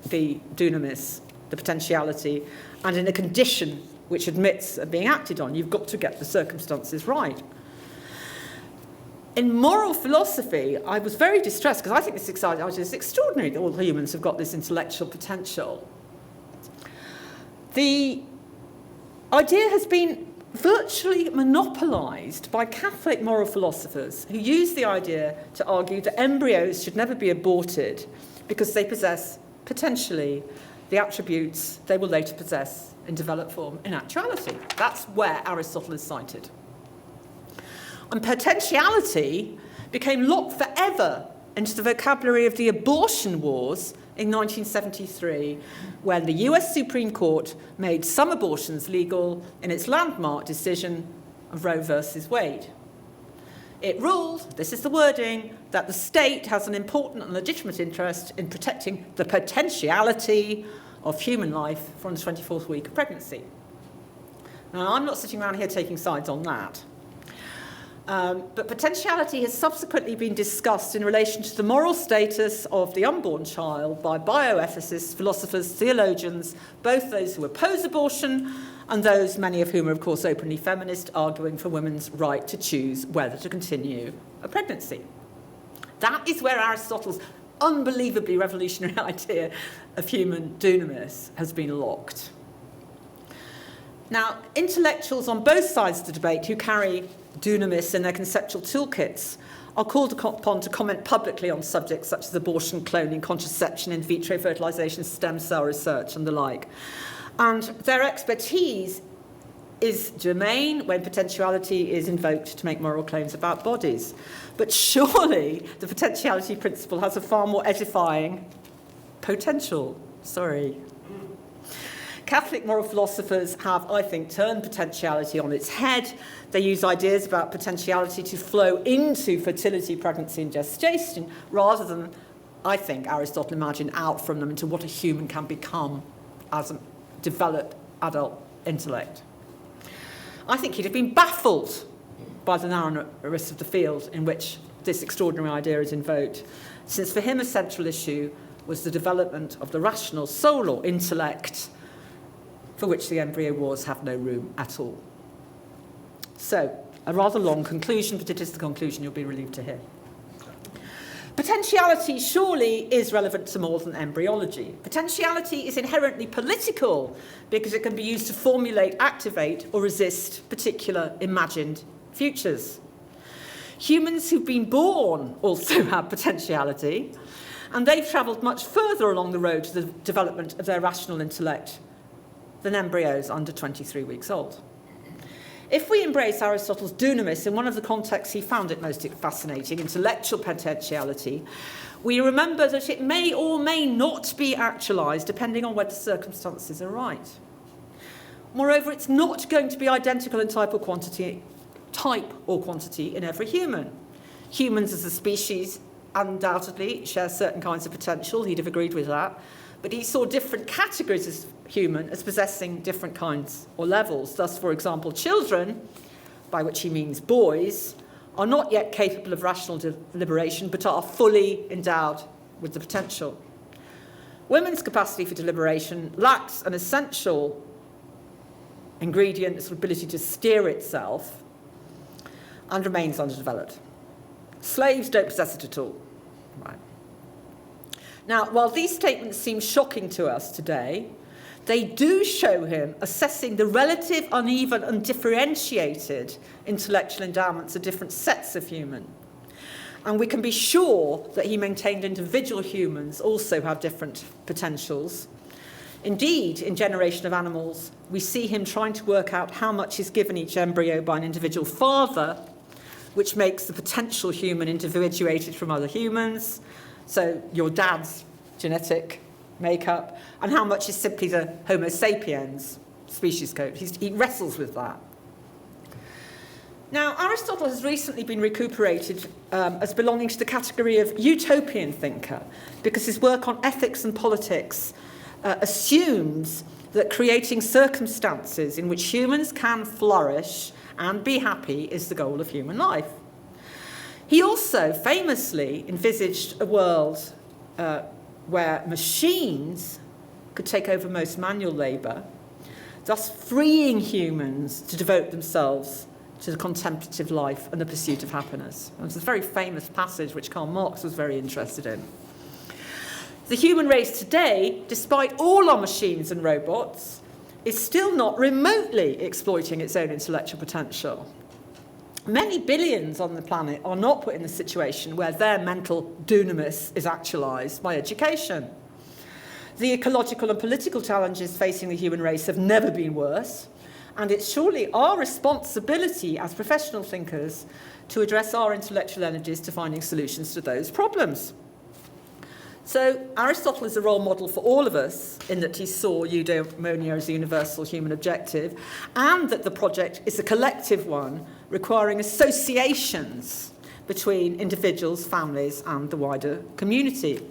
the dunamis, the potentiality, and in a condition which admits of being acted on. You've got to get the circumstances right. In moral philosophy, I was very distressed because I think this is extraordinary that all humans have got this intellectual potential. The idea has been virtually monopolised by Catholic moral philosophers who use the idea to argue that embryos should never be aborted because they possess, potentially, the attributes they will later possess in developed form in actuality. That's where Aristotle is cited. And potentiality became locked forever into the vocabulary of the abortion wars in 1973, when the US Supreme Court made some abortions legal in its landmark decision of Roe versus Wade. It ruled, this is the wording, that the state has an important and legitimate interest in protecting the potentiality of human life from the 24th week of pregnancy. Now, I'm not sitting around here taking sides on that. But potentiality has subsequently been discussed in relation to the moral status of the unborn child by bioethicists, philosophers, theologians, both those who oppose abortion and those, many of whom are, of course, openly feminist, arguing for women's right to choose whether to continue a pregnancy. That is where Aristotle's unbelievably revolutionary idea of human dunamis has been locked. Now, intellectuals on both sides of the debate who carry dunamis in their conceptual toolkits are called upon to comment publicly on subjects such as abortion, cloning, contraception, in vitro fertilization, stem cell research, and the like. And their expertise is germane when potentiality is invoked to make moral claims about bodies. But surely the potentiality principle has a far more edifying potential. Catholic moral philosophers have, I think, turned potentiality on its head. They use ideas about potentiality to flow into fertility, pregnancy, and gestation, rather than, I think, Aristotle imagined out from them into what a human can become as a developed adult intellect. I think he'd have been baffled by the narrowness of the field in which this extraordinary idea is invoked, since for him a central issue was the development of the rational soul or intellect, for which the embryo wars have no room at all. So, a rather long conclusion, but it is the conclusion you'll be relieved to hear. Potentiality surely is relevant to more than embryology. Potentiality is inherently political because it can be used to formulate, activate, or resist particular imagined futures. Humans who've been born also have potentiality, and they've travelled much further along the road to the development of their rational intellect than embryos under 23 weeks old. If we embrace Aristotle's dunamis in one of the contexts he found it most fascinating, intellectual potentiality, we remember that it may or may not be actualised depending on whether circumstances are right. Moreover, it's not going to be identical in type or quantity in every human. Humans as a species undoubtedly share certain kinds of potential, he'd have agreed with that, but he saw different categories of human as possessing different kinds or levels. Thus, for example, children, by which he means boys, are not yet capable of rational deliberation, but are fully endowed with the potential. Women's capacity for deliberation lacks an essential ingredient, its ability to steer itself, and remains underdeveloped. Slaves don't possess it at all. Right. Now, while these statements seem shocking to us today, they do show him assessing the relative, uneven, and differentiated intellectual endowments of different sets of human. And we can be sure that he maintained individual humans also have different potentials. Indeed, in Generation of Animals, we see him trying to work out how much is given each embryo by an individual father, which makes the potential human individuated from other humans, so your dad's genetic makeup, and how much is simply the Homo sapiens species code. He wrestles with that. Now, Aristotle has recently been recuperated as belonging to the category of utopian thinker, because his work on ethics and politics assumes that creating circumstances in which humans can flourish and be happy is the goal of human life. He also famously envisaged a world where machines could take over most manual labour, thus freeing humans to devote themselves to the contemplative life and the pursuit of happiness. And it's a very famous passage which Karl Marx was very interested in. The human race today, despite all our machines and robots, is still not remotely exploiting its own intellectual potential. Many billions on the planet are not put in a situation where their mental dunamis is actualised by education. The ecological and political challenges facing the human race have never been worse, and it's surely our responsibility as professional thinkers to address our intellectual energies to finding solutions to those problems. So Aristotle is a role model for all of us in that he saw eudaimonia as a universal human objective, and that the project is a collective one requiring associations between individuals, families, and the wider community.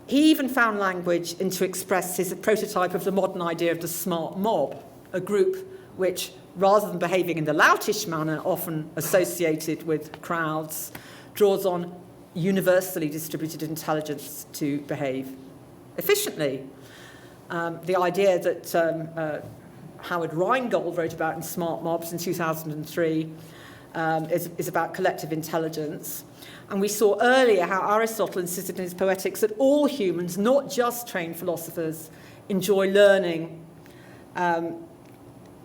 He even found language in to express his prototype of the modern idea of the smart mob, a group which, rather than behaving in the loutish manner often associated with crowds, draws on universally distributed intelligence to behave efficiently. The idea that Howard Rheingold wrote about in Smart Mobs in 2003 is about collective intelligence. And we saw earlier how Aristotle insisted in his Poetics that all humans, not just trained philosophers, enjoy learning.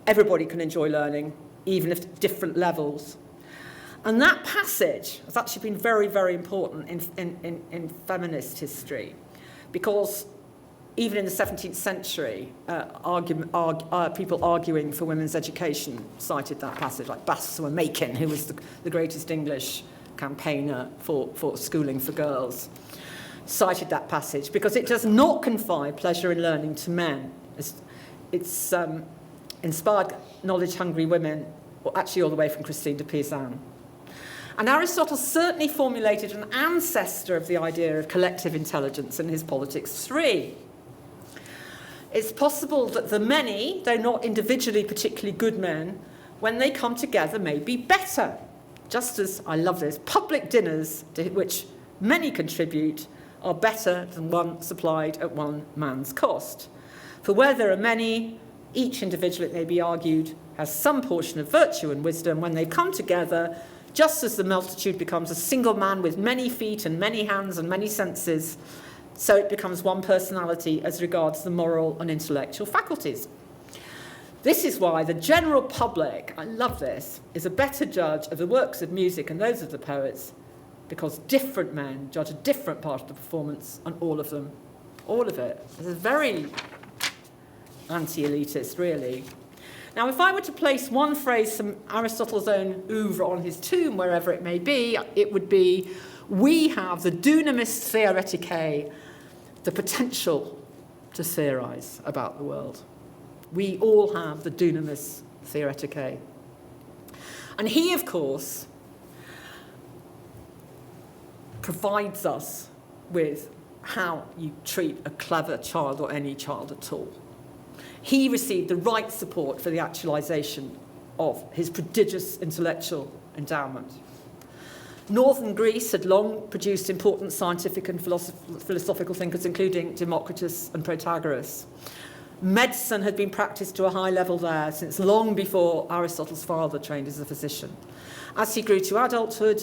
Everybody can enjoy learning, even if at different levels. And that passage has actually been very, very important in feminist history, because even in the 17th century, people arguing for women's education cited that passage, like Basseter Macon, who was the greatest English campaigner for schooling for girls, cited that passage because it does not confide pleasure in learning to men. it's inspired knowledge-hungry women, well, actually all the way from Christine de Pizan. And Aristotle certainly formulated an ancestor of the idea of collective intelligence in his Politics 3. It's possible that the many, though not individually particularly good men, when they come together may be better. Just as, I love this, public dinners to which many contribute are better than one supplied at one man's cost. For where there are many, each individual, it may be argued, has some portion of virtue and wisdom. When they come together, just as the multitude becomes a single man with many feet and many hands and many senses, so it becomes one personality as regards the moral and intellectual faculties. This is why the general public, I love this, is a better judge of the works of music and those of the poets, because different men judge a different part of the performance on all of them. All of it. This is very anti-elitist, really. Now, if I were to place one phrase from Aristotle's own oeuvre on his tomb, wherever it may be, it would be, we have the dunamis theoretikae, the potential to theorize about the world. We all have the dunamis theoretikae. And he, of course, provides us with how you treat a clever child or any child at all. He received the right support for the actualization of his prodigious intellectual endowment. Northern Greece had long produced important scientific and philosophical thinkers, including Democritus and Protagoras. Medicine had been practiced to a high level there since long before Aristotle's father trained as a physician. As he grew to adulthood,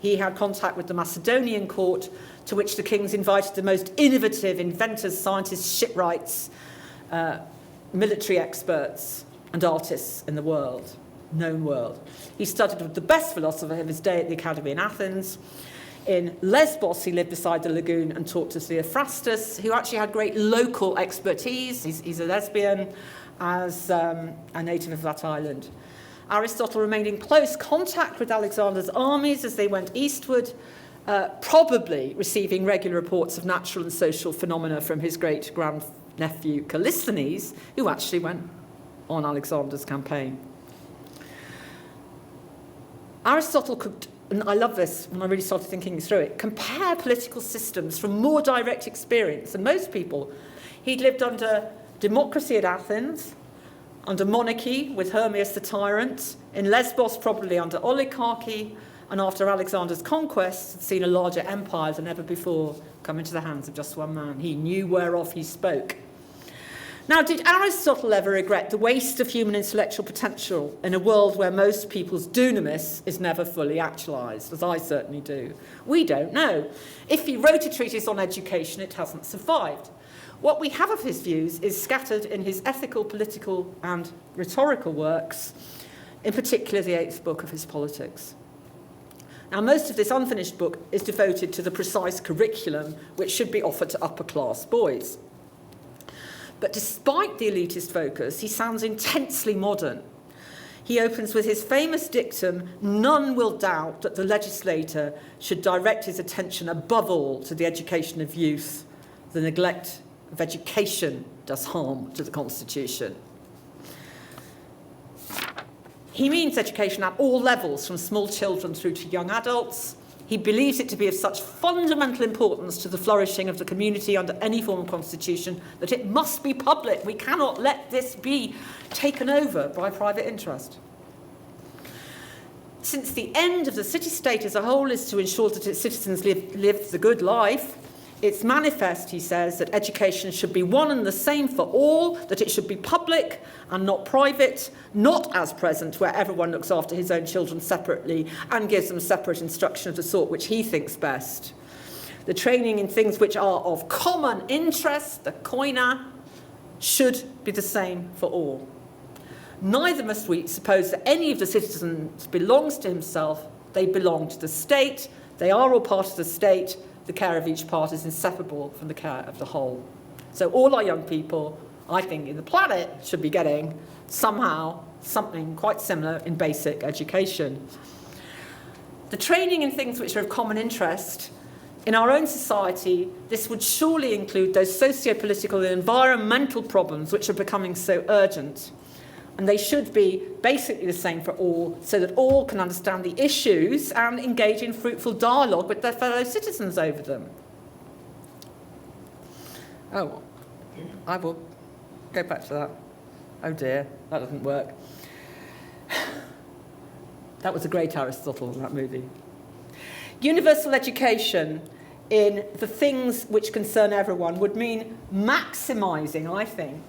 he had contact with the Macedonian court, to which the kings invited the most innovative inventors, scientists, shipwrights, military experts, and artists in the world. Known world. He studied with the best philosopher of his day at the Academy in Athens. In Lesbos, he lived beside the lagoon and talked to Theophrastus, who actually had great local expertise. He's a lesbian, as a native of that island. Aristotle remained in close contact with Alexander's armies as they went eastward, probably receiving regular reports of natural and social phenomena from his great-grandnephew Callisthenes, who actually went on Alexander's campaign. Aristotle could, and I love this when I really started thinking through it, compare political systems from more direct experience than most people. He'd lived under democracy at Athens, under monarchy with Hermias the tyrant, in Lesbos probably under oligarchy, and after Alexander's conquests had seen a larger empire than ever before come into the hands of just one man. He knew whereof he spoke. Now, did Aristotle ever regret the waste of human intellectual potential in a world where most people's dunamis is never fully actualized, as I certainly do? We don't know. If he wrote a treatise on education, it hasn't survived. What we have of his views is scattered in his ethical, political, and rhetorical works, in particular the 8th book of his Politics. Now, most of this unfinished book is devoted to the precise curriculum which should be offered to upper-class boys. But despite the elitist focus, he sounds intensely modern. He opens with his famous dictum, none will doubt that the legislator should direct his attention above all to the education of youth. The neglect of education does harm to the Constitution. He means education at all levels, from small children through to young adults. He believes it to be of such fundamental importance to the flourishing of the community under any form of constitution that it must be public. We cannot let this be taken over by private interest. Since the end of the city-state as a whole is to ensure that its citizens live the good life, it's manifest, he says, that education should be one and the same for all, that it should be public and not private, not as present, where everyone looks after his own children separately and gives them separate instruction of the sort which he thinks best. The training in things which are of common interest, the koina, should be the same for all. Neither must we suppose that any of the citizens belongs to himself. They belong to the state. They are all part of the state. The care of each part is inseparable from the care of the whole. So all our young people, I think, in the planet should be getting somehow something quite similar in basic education. The training in things which are of common interest In our own society, this would surely include those socio-political and environmental problems which are becoming so urgent. And they should be basically the same for all, so that all can understand the issues and engage in fruitful dialogue with their fellow citizens over them. Oh, I will go back to that. Oh dear, that doesn't work. That was a great Aristotle in that movie. Universal education in the things which concern everyone would mean maximising, I think,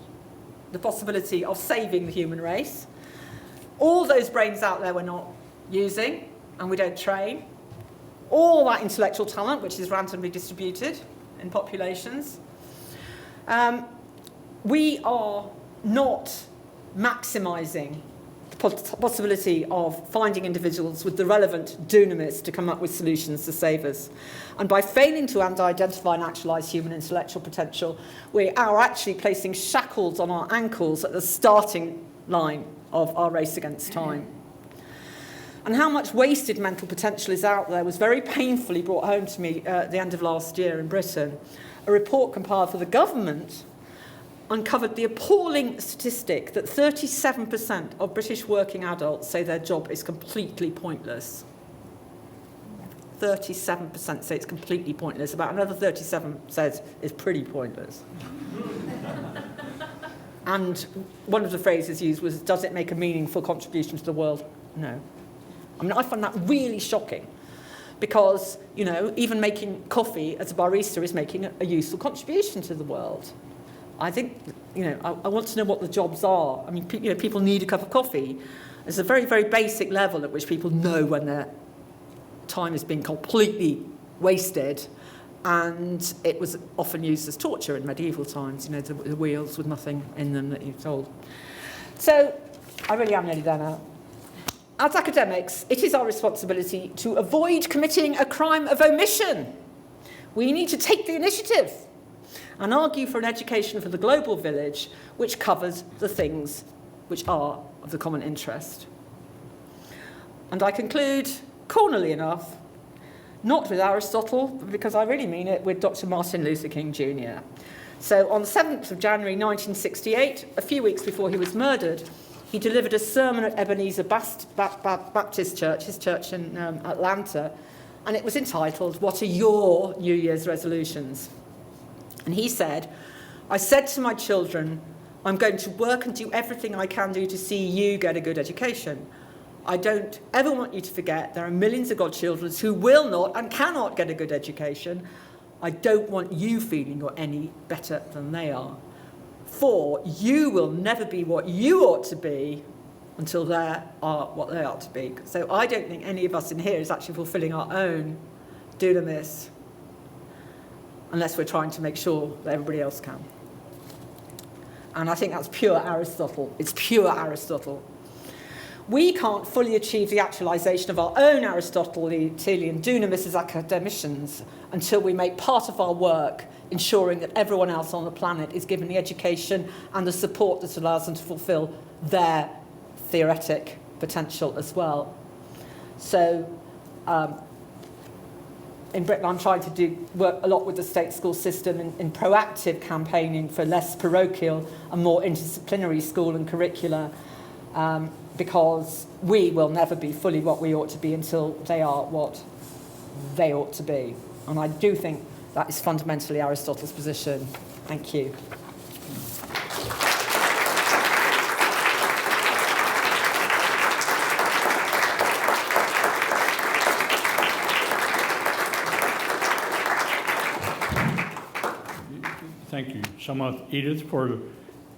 the possibility of saving the human race. All those brains out there we're not using and we don't train. All that intellectual talent which is randomly distributed in populations. We are not maximising the possibility of finding individuals with the relevant dunamis to come up with solutions to save us. And by failing to identify and actualise human intellectual potential, we are actually placing shackles on our ankles at the starting line of our race against time. And how much wasted mental potential is out there was very painfully brought home to me at the end of last year in Britain. A report compiled for the government uncovered the appalling statistic that 37% of British working adults say their job is completely pointless. 37% say it's completely pointless. About another 37% says it's pretty pointless. And one of the phrases used was, does it make a meaningful contribution to the world? No. I mean, I find that really shocking because, you know, even making coffee as a barista is making a useful contribution to the world. I think, you know, I want to know what the jobs are. I mean, people need a cup of coffee. There's a very, very basic level at which people know when their time is being completely wasted, and it was often used as torture in medieval times, you know, the wheels with nothing in them that you're told. So, I really am nearly there now. As academics, it is our responsibility to avoid committing a crime of omission. We need to take the initiative and argue for an education for the global village which covers the things which are of the common interest. And I conclude, cornerly enough, not with Aristotle, but because I really mean it, with Dr. Martin Luther King Jr. So on the 7th of January 1968, a few weeks before he was murdered, he delivered a sermon at Ebenezer Baptist Church, his church in Atlanta, and it was entitled, "What are your New Year's resolutions?" And he said, "I said to my children, I'm going to work and do everything I can do to see you get a good education. I don't ever want you to forget there are millions of godchildren who will not and cannot get a good education. I don't want you feeling you're any better than they are. For you will never be what you ought to be until they are what they ought to be." So I don't think any of us in here is actually fulfilling our own dunamis, unless we're trying to make sure that everybody else can. And I think that's pure Aristotle. It's pure Aristotle. We can't fully achieve the actualization of our own Aristotelian dunamis as academicians until we make part of our work ensuring that everyone else on the planet is given the education and the support that allows them to fulfill their theoretic potential as well. So, in Britain, I'm trying to work a lot with the state school system in proactive campaigning for less parochial and more interdisciplinary school and curricula, because we will never be fully what we ought to be until they are what they ought to be. And I do think that is fundamentally Aristotle's position. Thank you. Thank you so much, Edith, for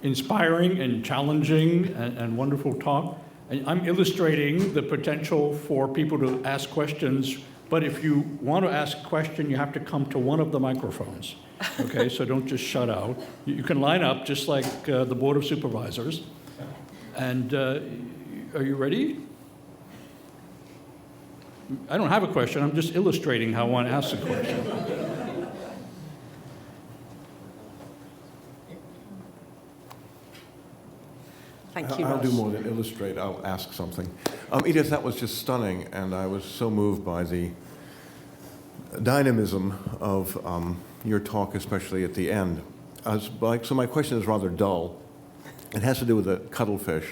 inspiring and challenging and wonderful talk. And I'm illustrating the potential for people to ask questions, but if you want to ask a question, you have to come to one of the microphones. Okay, so don't just shut out. You can line up just like the Board of Supervisors. And are you ready? I don't have a question. I'm just illustrating how one asks a question. Thank you, I'll Ross. do more than illustrate. I'll ask something. Edith, that was just stunning, and I was so moved by the dynamism of your talk, especially at the end. So my question is rather dull. It has to do with the cuttlefish.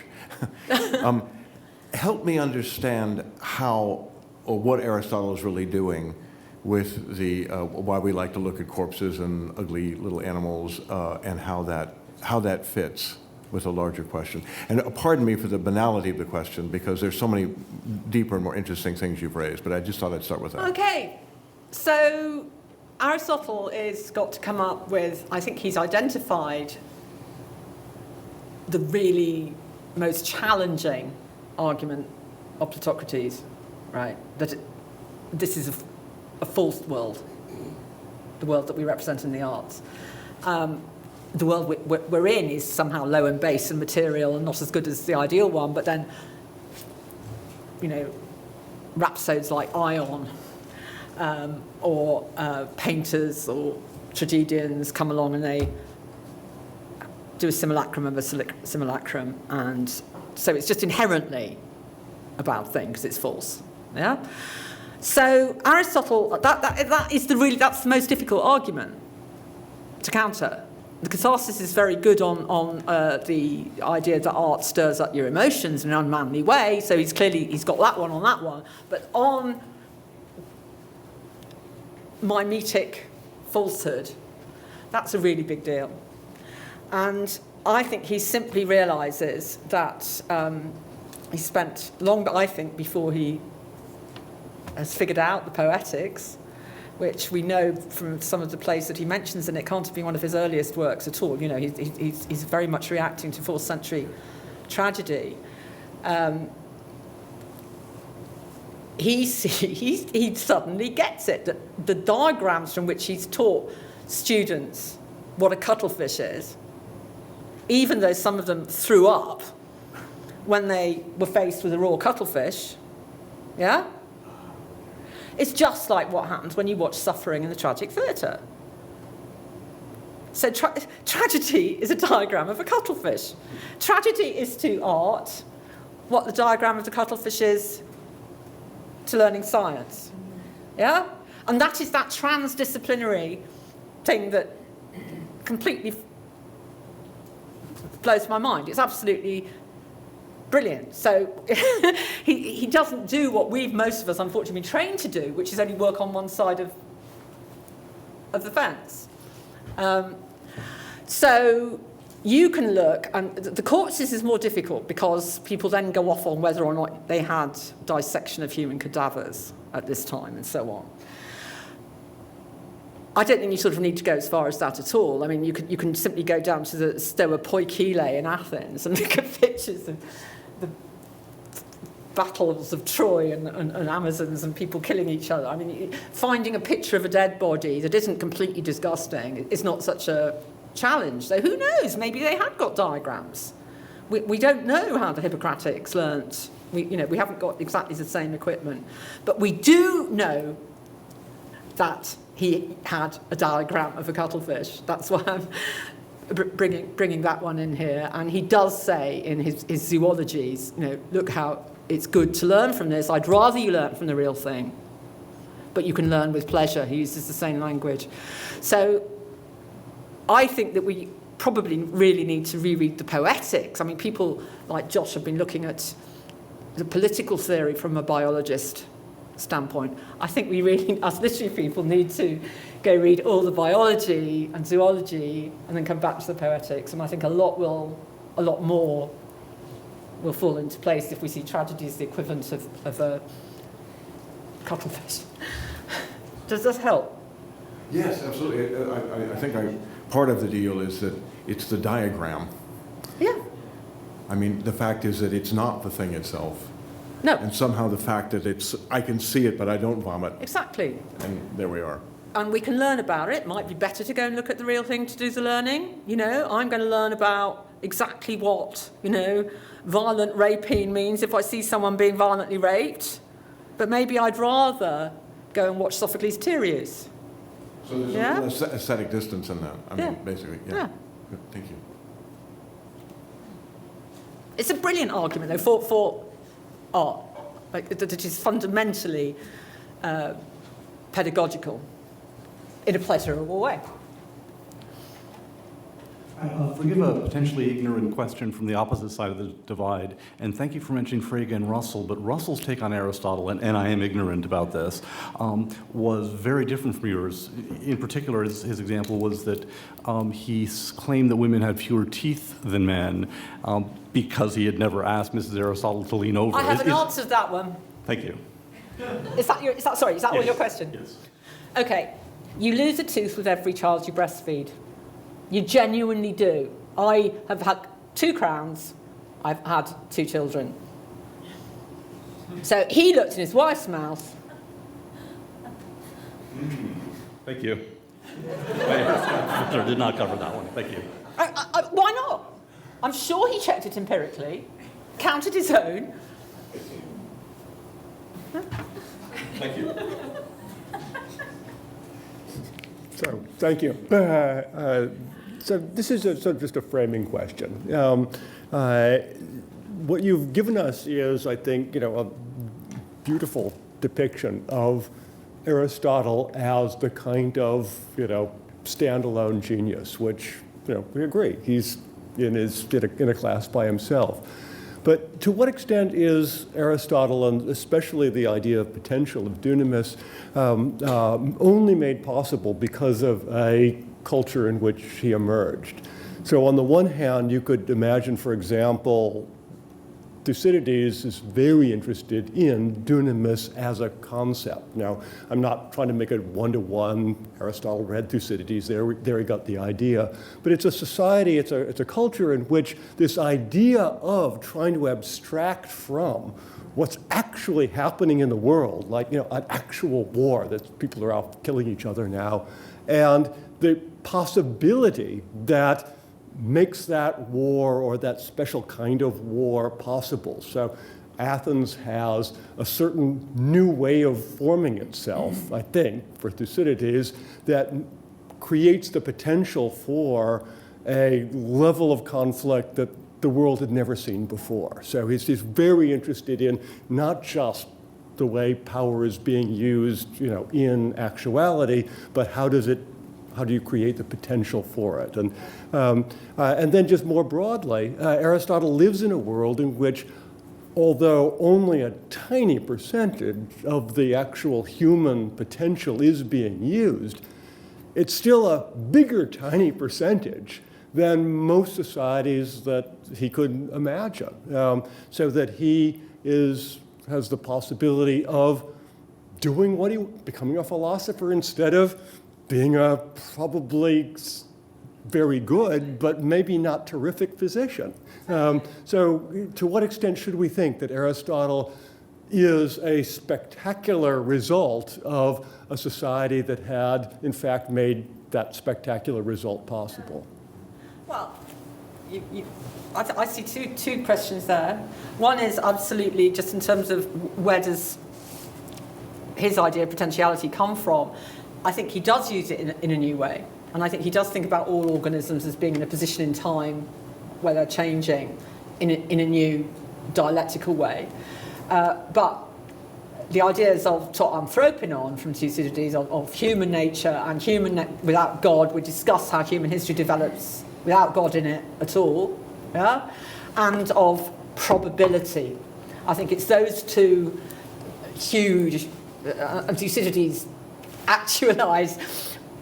Help me understand how or what Aristotle is really doing with the why we like to look at corpses and ugly little animals, and how that fits with a larger question. And pardon me for the banality of the question, because there's so many deeper and more interesting things you've raised, but I just thought I'd start with that. Okay, so Aristotle has got to come up with, I think he's identified the really most challenging argument of Plutocrates, right? That this is a false world, the world that we represent in the arts. The world we're in is somehow low and base and material and not as good as the ideal one, but then, rhapsodes like Ion, or painters or tragedians come along and they do a simulacrum of a simulacrum, and so it's just inherently a bad thing because it's false. Yeah. So Aristotle, that's the most difficult argument to counter. The catharsis is very good on the idea that art stirs up your emotions in an unmanly way, so he's got that one on that one. But on mimetic falsehood, that's a really big deal. And I think he simply realises that he spent long, I think, before he has figured out the poetics, which we know from some of the plays that he mentions, and it can't have been one of his earliest works at all. He's very much reacting to 4th century tragedy. He suddenly gets it, that the diagrams from which he's taught students what a cuttlefish is, even though some of them threw up when they were faced with a raw cuttlefish, yeah? It's just like what happens when you watch suffering in the tragic theatre. So tragedy is a diagram of a cuttlefish. Tragedy is to art what the diagram of the cuttlefish is to learning science. Yeah? And that is that transdisciplinary thing that completely blows my mind. It's absolutely brilliant. So he doesn't do what most of us, unfortunately, been trained to do, which is only work on one side of the fence. So you can look, and the corpses is more difficult because people then go off on whether or not they had dissection of human cadavers at this time and so on. I don't think you sort of need to go as far as that at all. I mean, you can simply go down to the Stoa Poikile in Athens and look at pictures of the battles of Troy and Amazons and people killing each other. I mean, finding a picture of a dead body that isn't completely disgusting is not such a challenge. So who knows? Maybe they had got diagrams. We don't know how the Hippocratics learnt. We haven't got exactly the same equipment. But we do know that he had a diagram of a cuttlefish. That's why I'm bringing that one in here. And he does say in his zoologies, look how it's good to learn from this. I'd rather you learn from the real thing. But you can learn with pleasure. He uses the same language. So I think that we probably really need to reread the poetics. I mean, people like Josh have been looking at the political theory from a biologist standpoint. I think we really, as literary people, need to go read all the biology and zoology and then come back to the poetics. And I think a lot more will fall into place if we see tragedy as the equivalent of a cuttlefish. Does this help? Yes, absolutely. I think part of the deal is that it's the diagram. Yeah. I mean, the fact is that it's not the thing itself. No. And somehow the fact that I can see it, but I don't vomit. Exactly. And there we are. And we can learn about it. Might be better to go and look at the real thing to do the learning. I'm going to learn about exactly what, violent rapine means if I see someone being violently raped. But maybe I'd rather go and watch Sophocles' Tyreus. So there's Yeah? a little aesthetic distance in that. I mean, Yeah. basically. Yeah. Good, thank you. It's a brilliant argument, though, for art. That it is fundamentally pedagogical in a pleasurable way. Forgive a potentially ignorant question from the opposite side of the divide, and thank you for mentioning Frege and Russell, but Russell's take on Aristotle, and I am ignorant about this, was very different from yours. In particular, his example was that he claimed that women had fewer teeth than men because he had never asked Mrs. Aristotle to lean over. I haven't answered that one. Thank you. Is that Yes. all your question? Yes. Okay, you lose a tooth with every child you breastfeed. You genuinely do. I have had 2 crowns. I've had 2 children. So he looked in his wife's mouth. Thank you. I did not cover that one. Thank you. Why not? I'm sure he checked it empirically, counted his own. Thank you. So, thank you. So this is sort of just a framing question. What you've given us is, I think, a beautiful depiction of Aristotle as the kind of, standalone genius, which, we agree, he's in a class by himself. But to what extent is Aristotle, and especially the idea of potential, of dunamis, only made possible because of a culture in which he emerged? So on the one hand, you could imagine, for example, Thucydides is very interested in dunamis as a concept. Now, I'm not trying to make it one-to-one. Aristotle read Thucydides, there he got the idea. But it's a society, it's a culture in which this idea of trying to abstract from what's actually happening in the world, like an actual war, that people are out killing each other now, and the possibility that makes that war or that special kind of war possible. So Athens has a certain new way of forming itself, I think, for Thucydides, that creates the potential for a level of conflict that the world had never seen before. So he's very interested in not just the way power is being used, in actuality, but how do you create the potential for it? And then just more broadly, Aristotle lives in a world in which, although only a tiny percentage of the actual human potential is being used, it's still a bigger tiny percentage than most societies that he could imagine. So that he has the possibility of becoming a philosopher instead of being a probably very good, but maybe not terrific physician. So to what extent should we think that Aristotle is a spectacular result of a society that had, in fact, made that spectacular result possible? Well, I see two questions there. One is absolutely just in terms of where does his idea of potentiality come from. I think he does use it in a new way. And I think he does think about all organisms as being in a position in time where they're changing in a new dialectical way. But the ideas of to anthropinon from Thucydides, of human nature and without God, we discuss how human history develops without God in it at all, yeah? And of probability. I think it's those two huge, Thucydides actualise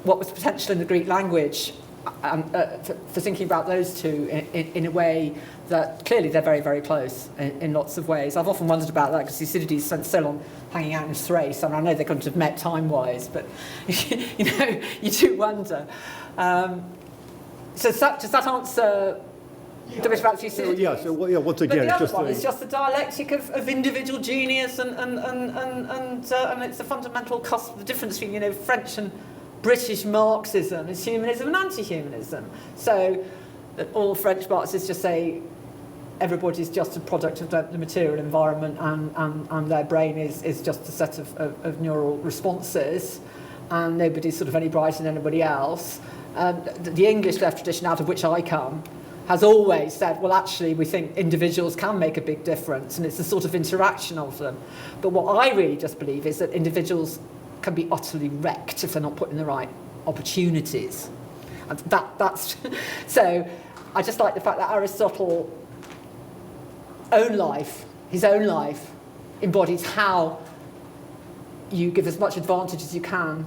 what was potential in the Greek language for thinking about those two in a way that clearly they're very, very close in lots of ways. I've often wondered about that because Thucydides spent so long hanging out in Thrace, and I know they couldn't have met time-wise, but you do wonder. So does that answer the bit about Thucydides? Once again, but the other one is just the dialectic of individual genius, and it's the fundamental the difference between French and British Marxism is humanism and anti-humanism. So all French Marxists just say everybody's just a product of the material environment, and their brain is just a set of neural responses, and nobody's sort of any brighter than anybody else. The English left tradition, out of which I come, has always said, well, actually, we think individuals can make a big difference, and it's the sort of interaction of them. But what I really just believe is that individuals can be utterly wrecked if they're not put in the right opportunities. And that's so I just like the fact that Aristotle his own life embodies how you give as much advantage as you can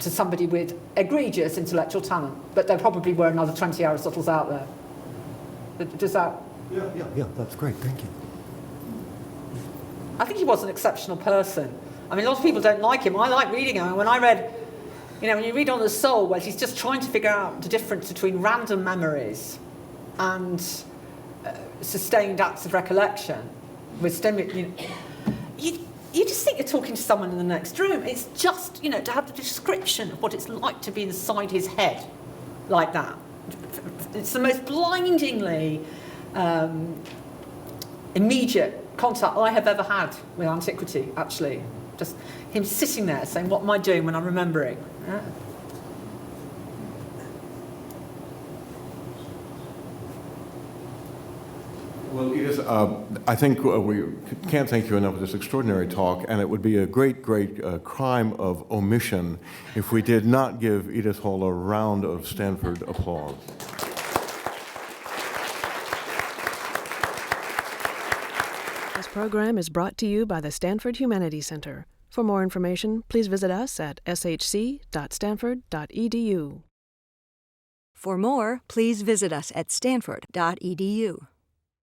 to somebody with egregious intellectual talent. But there probably were another 20 Aristotles out there. Does that? Yeah, that's great, thank you. I think he was an exceptional person. I mean, a lot of people don't like him. I like reading him. And when I read, when you read On the Soul, where he's just trying to figure out the difference between random memories and sustained acts of recollection with you just think you're talking to someone in the next room. It's just, to have the description of what it's like to be inside his head like that. It's the most blindingly immediate contact I have ever had with antiquity, actually. Just him sitting there saying, what am I doing when I'm remembering? Yeah. Well, Edith, I think we can't thank you enough for this extraordinary talk, and it would be a great crime of omission if we did not give Edith Hall a round of Stanford applause. This program is brought to you by the Stanford Humanities Center. For more information, please visit us at shc.stanford.edu. For more, please visit us at stanford.edu.